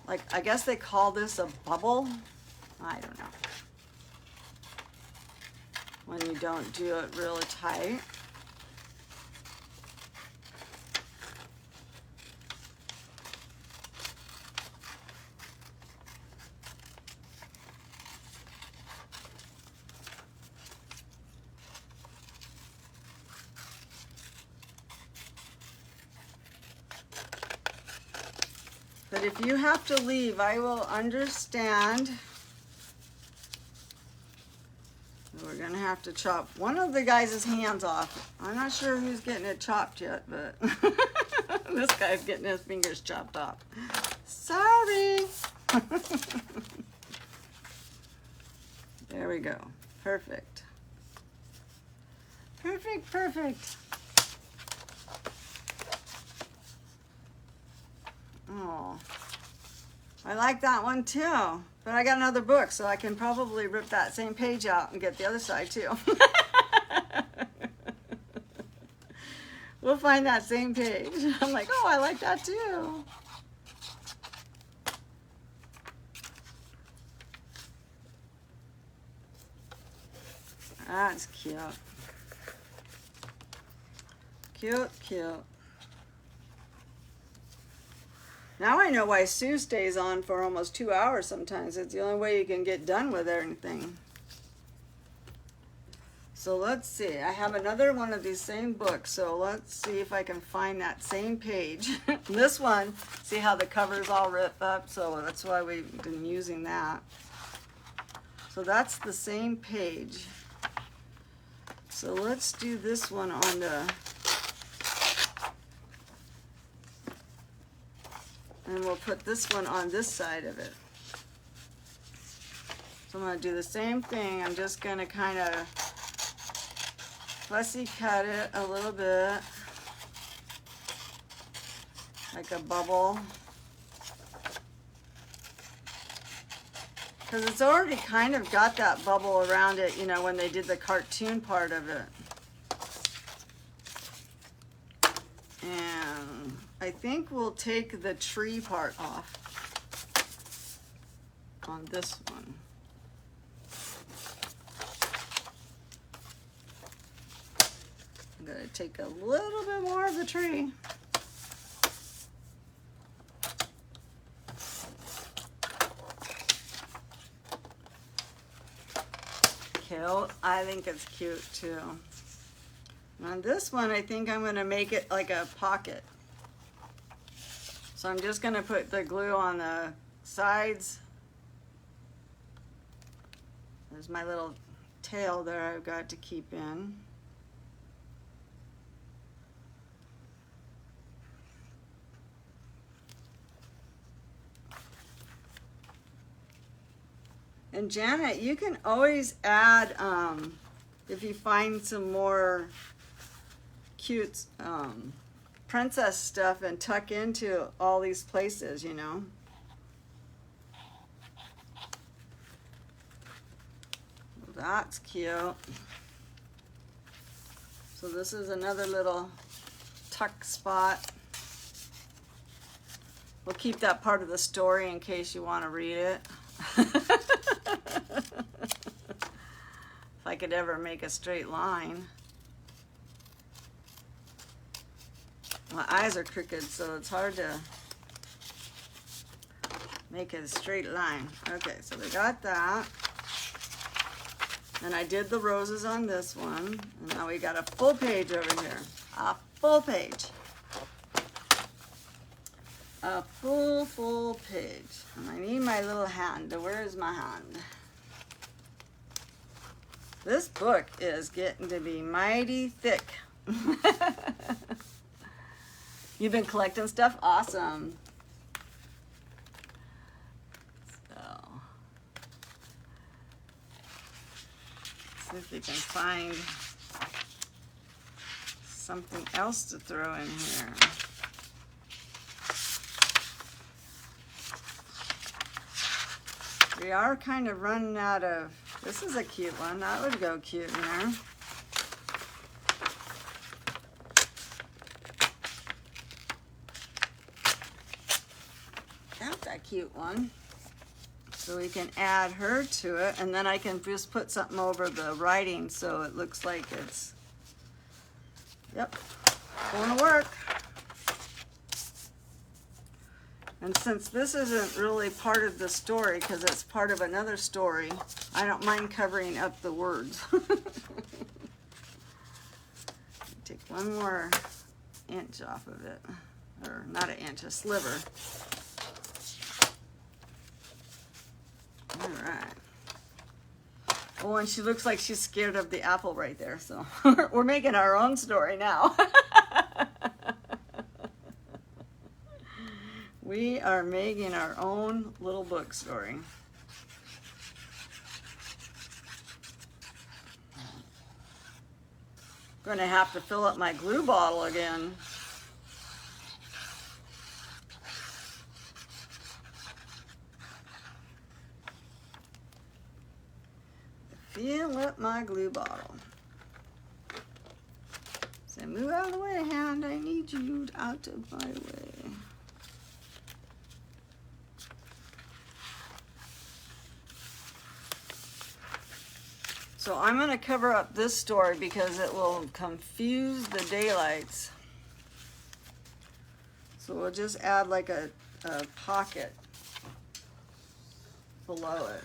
like I guess they call this a bubble. I don't know. When you don't do it really tight. But if you have to leave, I will understand. We're gonna have to chop one of the guys' hands off. I'm not sure who's getting it chopped yet, but this guy's getting his fingers chopped off. Sorry. There we go. Perfect. Perfect, perfect. Oh, I like that one too. But I got another book, so I can probably rip that same page out and get the other side too. We'll find that same page. I'm like, oh, I like that too. That's cute. Cute, cute. Now I know why Sue stays on for almost 2 hours sometimes. It's the only way you can get done with anything. So let's see. I have another one of these same books. So let's see if I can find that same page. This one, see how the cover's all ripped up? So that's why we've been using that. So that's the same page. So let's do this one on the... And we'll put this one on this side of it. So I'm going to do the same thing. I'm just going to kind of fussy cut it a little bit. Like a bubble. Because it's already kind of got that bubble around it, you know, when they did the cartoon part of it. And I think we'll take the tree part off on this one. I'm going to take a little bit more of the tree. Cute. I think it's cute too. On this one, I think I'm going to make it like a pocket. So I'm just going to put the glue on the sides. There's my little tail there I've got to keep in. And Janet, you can always add, if you find some more cute princess stuff and tuck into all these places, you know. That's cute. So this is another little tuck spot. We'll keep that part of the story in case you want to read it. If I could ever make a straight line. My eyes are crooked, so it's hard to make a straight line. Okay, so we got that. And I did the roses on this one. And now we got a full page over here. A full page. A full page. And I need my little hand. Where is my hand? This book is getting to be mighty thick. You've been collecting stuff? Awesome. So, see if we can find something else to throw in here. We are kind of running out of, this is a cute one. That would go cute in there. That's a cute one. So we can add her to it, and then I can just put something over the writing so it looks like it's, yep, going to work. And since this isn't really part of the story, because it's part of another story, I don't mind covering up the words. Take one more inch off of it, or not an inch, a sliver. All right. Oh, and she looks like she's scared of the apple right there, so we're making our own story now. We are making our own little book story. Going to have to fill up my glue bottle again. Fill up my glue bottle. Say, move out of the way, hand. I need you out of my way. So I'm going to cover up this story because it will confuse the daylights. So we'll just add like a pocket below it.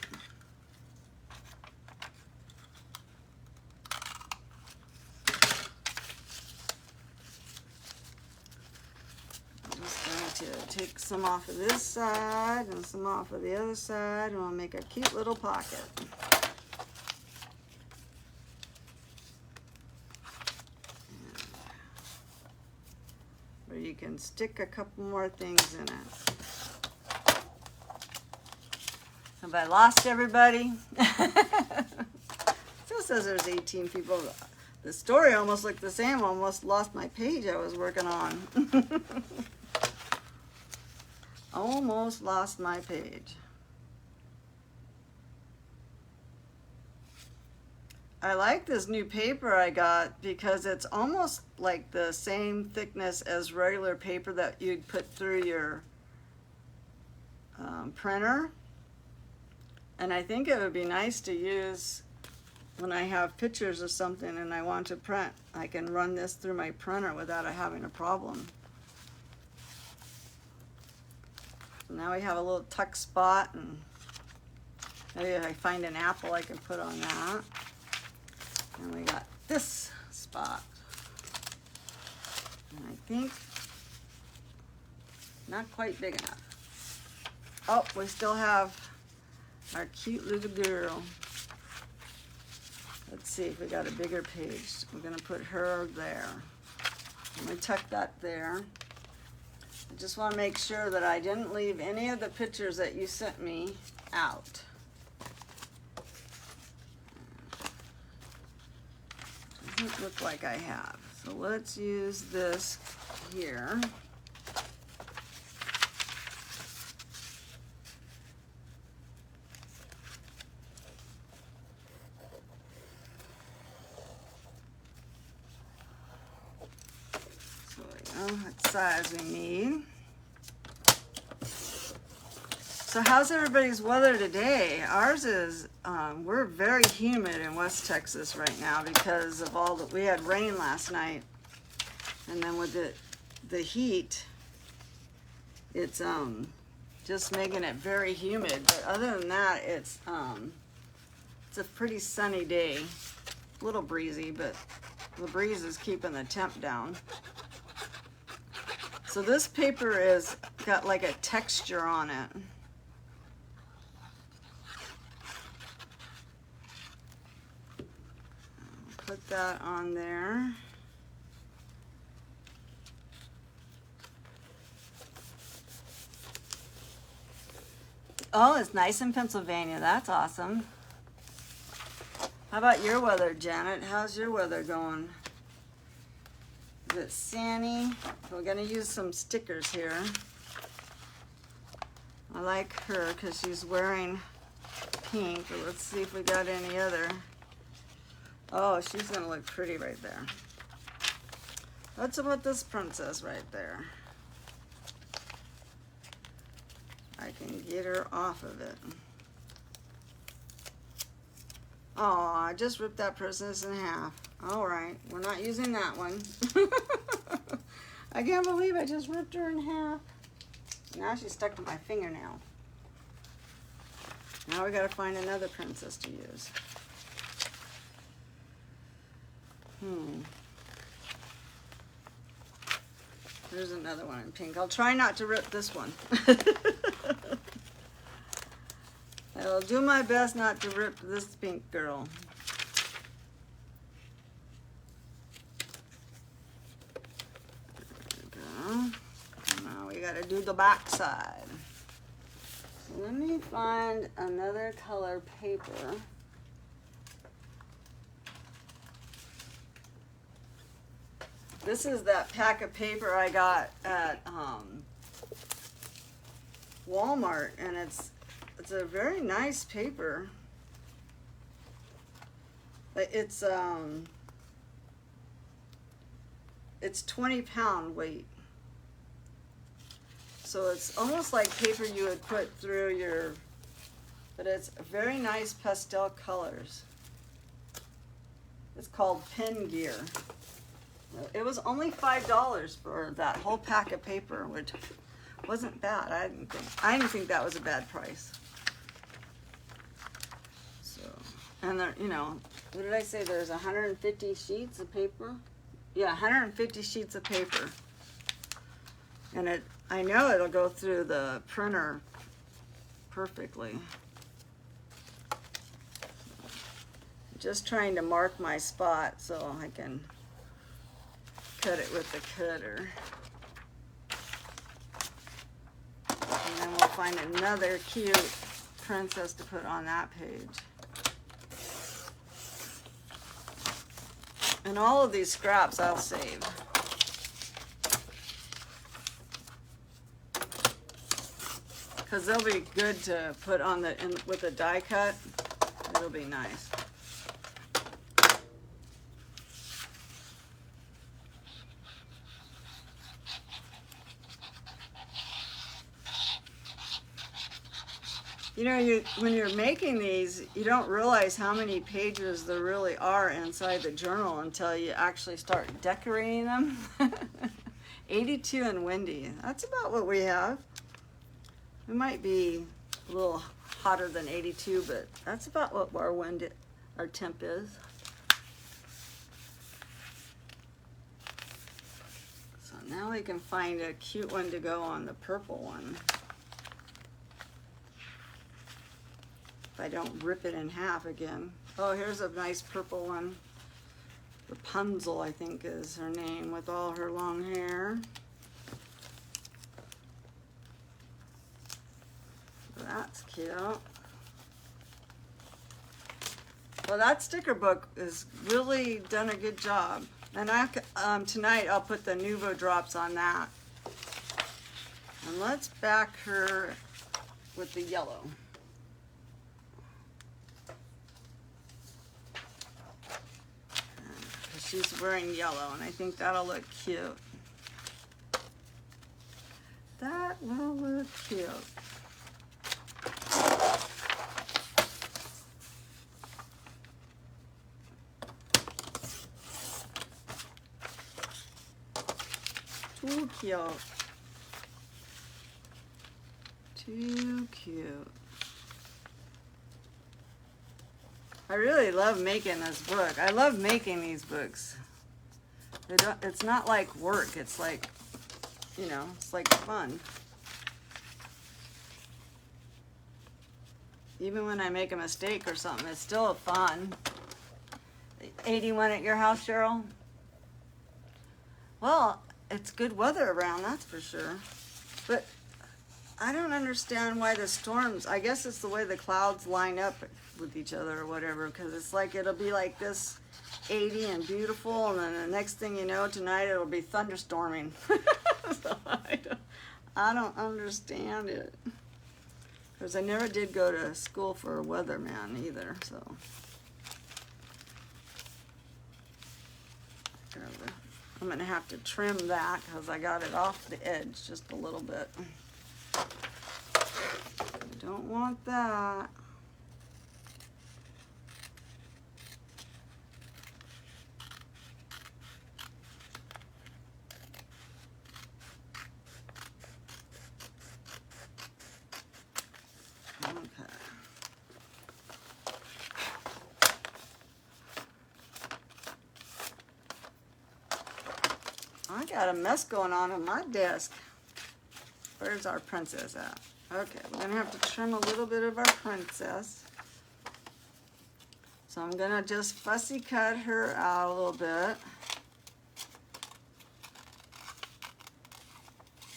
I'm just going to take some off of this side and some off of the other side, and we'll make a cute little pocket. You can stick a couple more things in it. Have I lost everybody? Still says there's 18 people. The story almost looked the same. I almost lost my page I was working on. Almost lost my page. I like this new paper I got because it's almost like the same thickness as regular paper that you'd put through your printer. And I think it would be nice to use when I have pictures or something and I want to print. I can run this through my printer without having a problem. Now we have a little tuck spot, and maybe if I find an apple I can put on that. And we got this spot. And I think not quite big enough. Oh, we still have our cute little girl. Let's see if we got a bigger page. We're going to put her there. I'm going to tuck that there. I just want to make sure that I didn't leave any of the pictures that you sent me out. Doesn't look like I have. So let's use this here. So we know what size we need. So how's everybody's weather today? Ours is, we're very humid in West Texas right now because of all that, we had rain last night. And then with the heat, it's just making it very humid. But other than that, it's a pretty sunny day. A little breezy, but the breeze is keeping the temp down. So this paper is got like a texture on it. Put that on there. Oh, it's nice in Pennsylvania. That's awesome. How about your weather, Janet? How's your weather going? Is it sunny? We're going to use some stickers here. I like her because she's wearing pink, but let's see if we got any other. Oh, she's gonna look pretty right there. What's about this princess right there? I can get her off of it. Oh, I just ripped that princess in half. All right, we're not using that one. I can't believe I just ripped her in half. Now she's stuck to my fingernail. Now we gotta find another princess to use. There's another one in pink. I'll try not to rip this one. I'll do my best not to rip this pink girl. There we go. Now we gotta do the back side. So let me find another color paper. This is that pack of paper I got at Walmart, and it's a very nice paper. It's 20-pound weight, so it's almost like paper you would put through your. But it's very nice pastel colors. It's called Pen Gear. It was only $5 for that whole pack of paper, which wasn't bad. I didn't think that was a bad price. So, and there, you know, what did I say? There's 150 sheets of paper. Yeah, 150 sheets of paper, and I know it'll go through the printer perfectly. Just trying to mark my spot so I can cut it with the cutter. And then we'll find another cute princess to put on that page. And all of these scraps I'll save. Because they'll be good to put on with a die cut. It'll be nice. You know, when you're making these, you don't realize how many pages there really are inside the journal until you actually start decorating them. 82 and windy. That's about what we have. We might be a little hotter than 82, but that's about what our temp is. So now we can find a cute one to go on the purple one. I don't rip it in half again. Oh, here's a nice purple one. Rapunzel, I think is her name, with all her long hair. That's cute. Well, that sticker book has really done a good job. And tonight I'll put the Nuvo drops on that. And let's back her with the yellow. She's wearing yellow, and I think that'll look cute. That will look cute. Too cute. Too cute. I really love making this book. I love making these books. It's not like work. It's like, you know, it's like fun. Even when I make a mistake or something, it's still fun. 81 at your house, Cheryl? Well, it's good weather around, that's for sure. But I don't understand why the storms, I guess it's the way the clouds line up with each other or whatever, because it's like it'll be like this 80 and beautiful, and then the next thing you know, tonight it'll be thunderstorming. So I don't understand it. Because I never did go to school for a weatherman either, so. I'm going to have to trim that because I got it off the edge just a little bit. I don't want that. Okay. I got a mess going on my desk. Where's our princess at? Okay, we're gonna have to trim a little bit of our princess. So I'm gonna just fussy cut her out a little bit.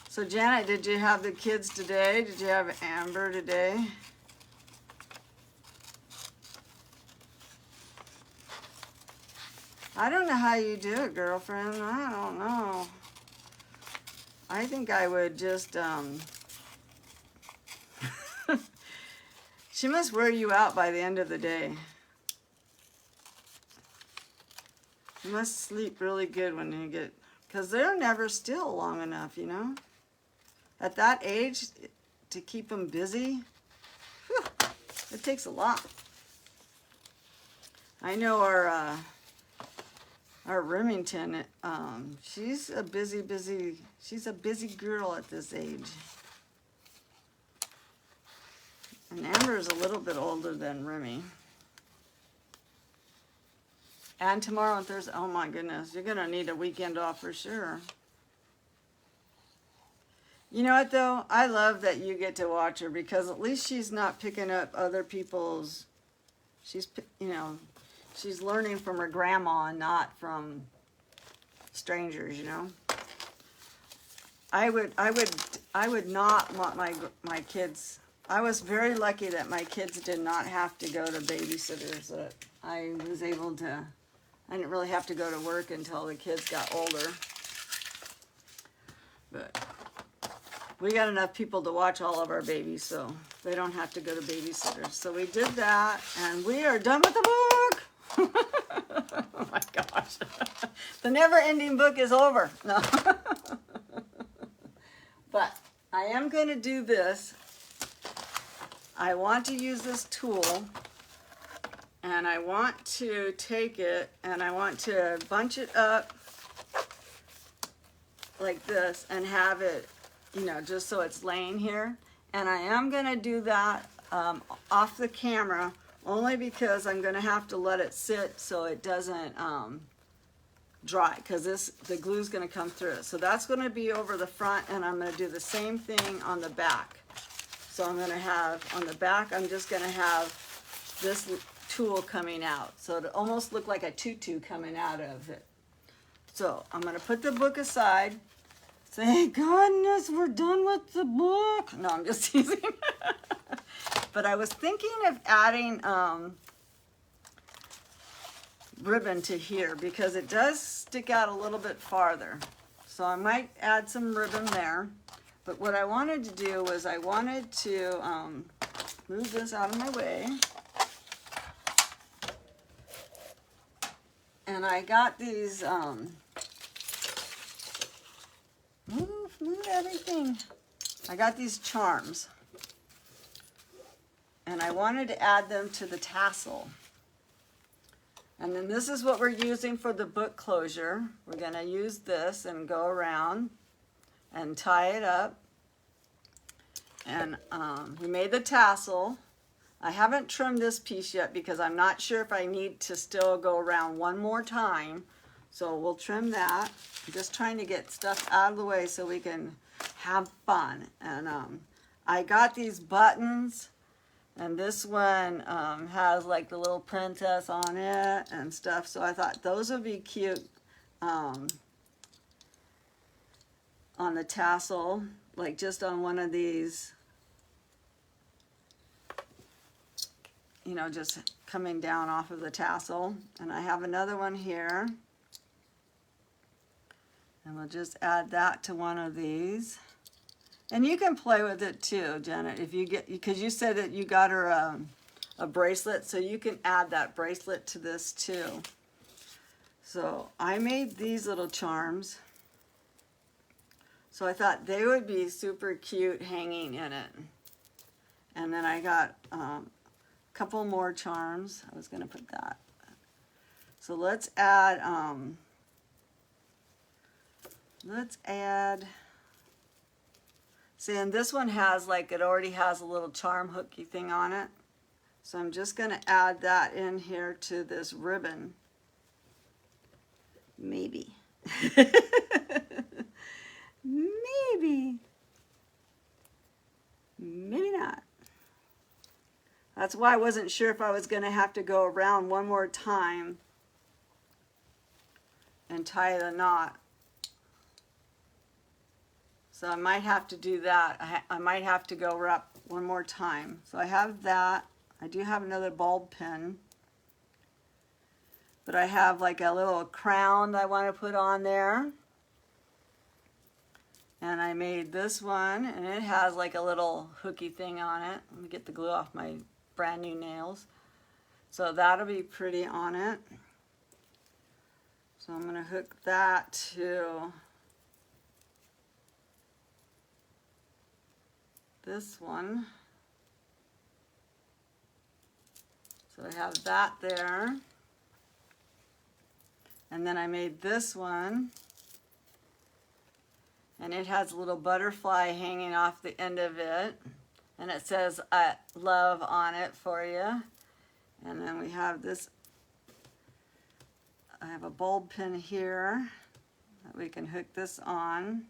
So Janet, did you have the kids today? Did you have Amber today? I don't know how you do it, girlfriend. I don't know. I think I would just, she must wear you out by the end of the day. You must sleep really good when you get, because they're never still long enough, you know? At that age, to keep them busy, whew, it takes a lot. I know our Remington, she's a she's a busy girl at this age. And Amber's a little bit older than Remy. And tomorrow and Thursday, oh my goodness, you're gonna need a weekend off for sure. You know what though? I love that you get to watch her because at least she's not picking up other people's, she's, you know, she's learning from her grandma and not from strangers, you know. I would not want my kids. I was very lucky that my kids did not have to go to babysitters. That I was able to. I didn't really have to go to work until the kids got older. But we got enough people to watch all of our babies, so they don't have to go to babysitters. So we did that, and we are done with the book. Oh my gosh. The never-ending book is over. No. But I am going to do this. I want to use this tool, and I want to take it, and I want to bunch it up like this and have it, you know, just so it's laying here. And I am going to do that off the camera only because I'm going to have to let it sit so it doesn't dry, because the glue is going to come through it. So that's going to be over the front, and I'm going to do the same thing on the back. So I'm going to have, on the back, I'm just going to have this tool coming out. So it almost look like a tutu coming out of it. So I'm going to put the book aside. Thank goodness we're done with the book. No, I'm just teasing. But I was thinking of adding ribbon to here because it does stick out a little bit farther. So I might add some ribbon there. But what I wanted to do was I wanted to move this out of my way. And I got these, move everything. I got these charms. And I wanted to add them to the tassel. And then this is what we're using for the book closure. We're going to use this and go around and tie it up. And we made the tassel. I haven't trimmed this piece yet because I'm not sure if I need to still go around one more time. So we'll trim that. I'm just trying to get stuff out of the way so we can have fun. And I got these buttons. And this one has like the little princess on it and stuff. So I thought those would be cute on the tassel, like just on one of these, you know, just coming down off of the tassel. And I have another one here. And we'll just add that to one of these. And you can play with it too, Janet, if you get, because you said that you got her a bracelet, so you can add that bracelet to this too. So I made these little charms. So I thought they would be super cute hanging in it. And then I got a couple more charms. I was going to put that. So let's add, see, and this one has like, it already has a little charm hooky thing on it. So I'm just going to add that in here to this ribbon. Maybe. Maybe. Maybe not. That's why I wasn't sure if I was going to have to go around one more time and tie the knot. So I might have to do that. I might have to go up one more time. So I have that. I do have another bulb pin. But I have like a little crown that I want to put on there. And I made this one, and it has like a little hooky thing on it. Let me get the glue off my brand new nails. So that'll be pretty on it. So I'm going to hook that to this one. So I have that there. And then I made this one. And it has a little butterfly hanging off the end of it. And it says love on it for you. And then we have this. I have a bulb pin here that we can hook this on.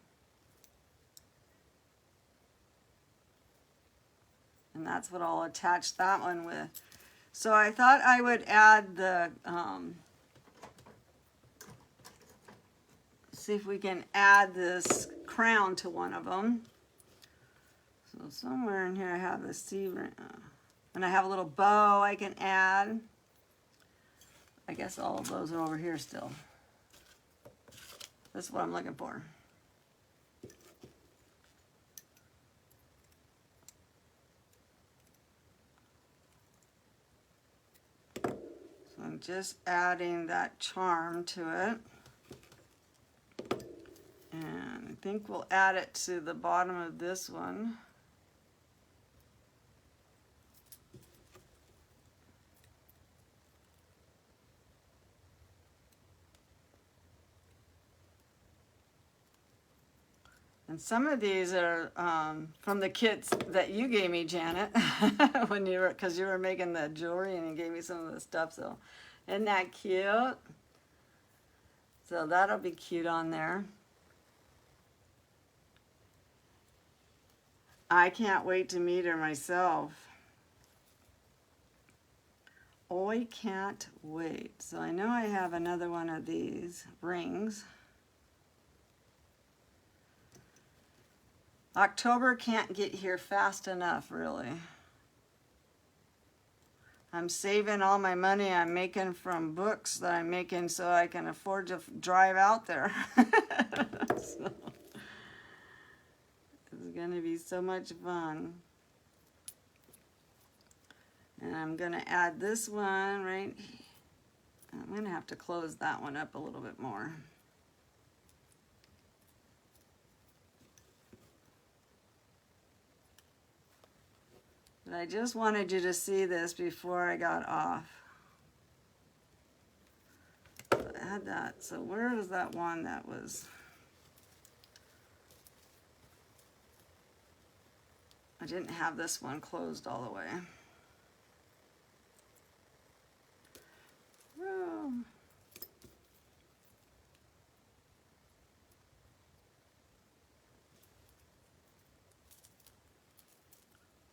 And that's what I'll attach that one with. So I thought I would add the, see if we can add this crown to one of them. So somewhere in here I have the C ring, and I have a little bow I can add. I guess all of those are over here still. That's what I'm looking for. So I'm just adding that charm to it. And I think we'll add it to the bottom of this one. And some of these are from the kits that you gave me, Janet, when you were, because you were making the jewelry and you gave me some of the stuff. So isn't that cute? So that'll be cute on there. I can't wait to meet her myself. Oh, I can't wait. So I know I have another one of these rings. October can't get here fast enough, really. I'm saving all my money I'm making from books that I'm making so I can afford to drive out there. So, it's going to be so much fun. And I'm going to add this one right. I'm going to have to close that one up a little bit more. But I just wanted you to see this before I got off. So I had that. So where was that one that was? I didn't have this one closed all the way. Oh.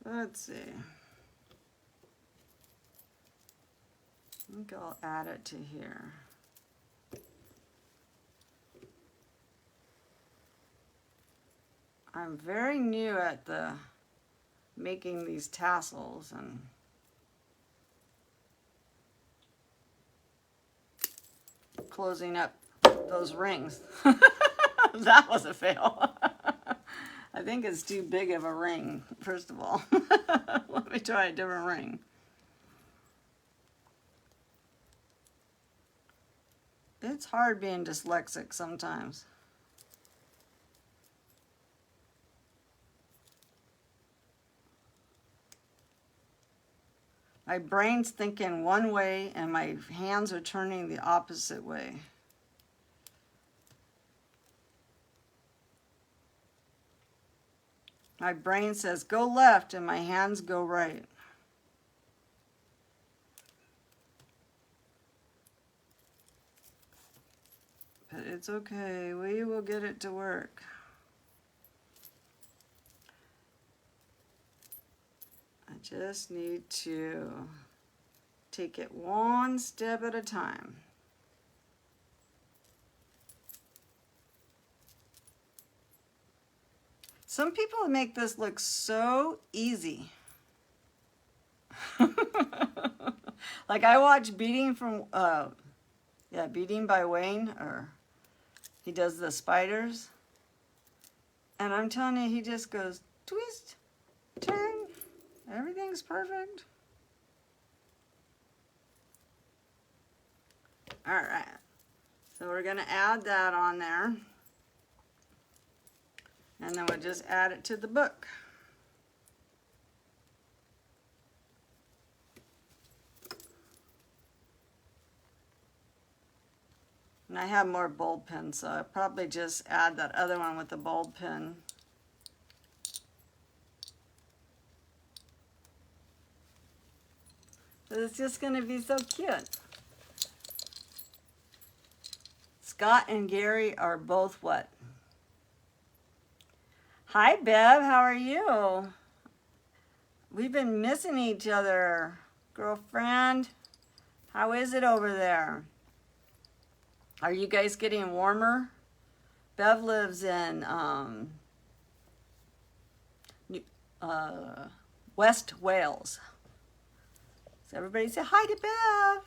Let's see. I think I'll add it to here. I'm very new at the making these tassels and closing up those rings. That was a fail. I think it's too big of a ring, first of all. Let me try a different ring. It's hard being dyslexic sometimes. My brain's thinking one way and my hands are turning the opposite way. My brain says go left and my hands go right. But it's okay, we will get it to work. I just need to take it one step at a time. Some people make this look so easy. Like I watch Beating by Wayne, or he does the spiders. And I'm telling you, he just goes twist, turn, everything's perfect. All right, so we're gonna add that on there. And then we'll just add it to the book. And I have more bulb pens, so I'll probably just add that other one with the bulb pen. It's just going to be so cute. Scott and Gary are both what? Hi, Bev. How are you? We've been missing each other. Girlfriend, how is it over there? Are you guys getting warmer? Bev lives in West Wales. So everybody say hi to Bev.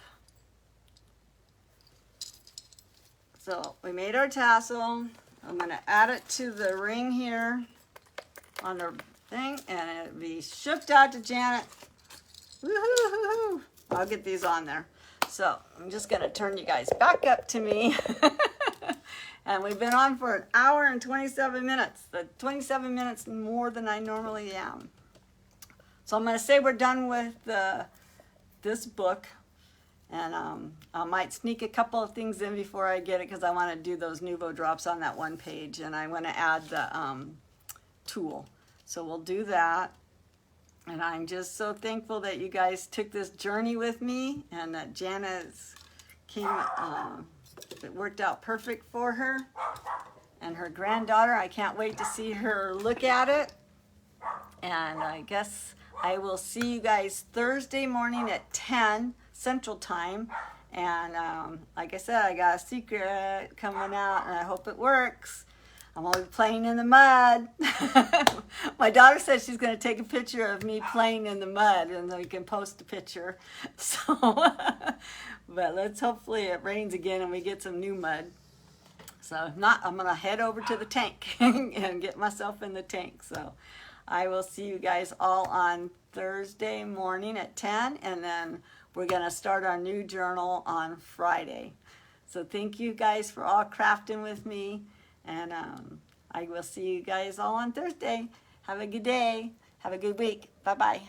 So we made our tassel. I'm going to add it to the ring here on the thing, and it'll be shipped out to Janet. Woo-hoo-hoo-hoo. I'll get these on there. So I'm just going to turn you guys back up to me. And we've been on for an hour and 27 minutes. 27 minutes more than I normally am. So I'm going to say we're done with this book. And I might sneak a couple of things in before I get it, because I want to do those Nuvo drops on that one page. And I want to add the tool. So we'll do that. And I'm just so thankful that you guys took this journey with me, and that Janice came, it worked out perfect for her. And her granddaughter, I can't wait to see her look at it. And I guess I will see you guys Thursday morning at 10 Central Time. And like I said, I got a secret coming out, and I hope it works. I'm going to be playing in the mud. My daughter said she's going to take a picture of me playing in the mud, and then we can post a picture. So, but let's hopefully it rains again and we get some new mud. So if not, I'm going to head over to the tank and get myself in the tank. So I will see you guys all on Thursday morning at 10, and then we're going to start our new journal on Friday. So thank you guys for all crafting with me. And I will see you guys all on Thursday. Have a good day. Have a good week. Bye-bye.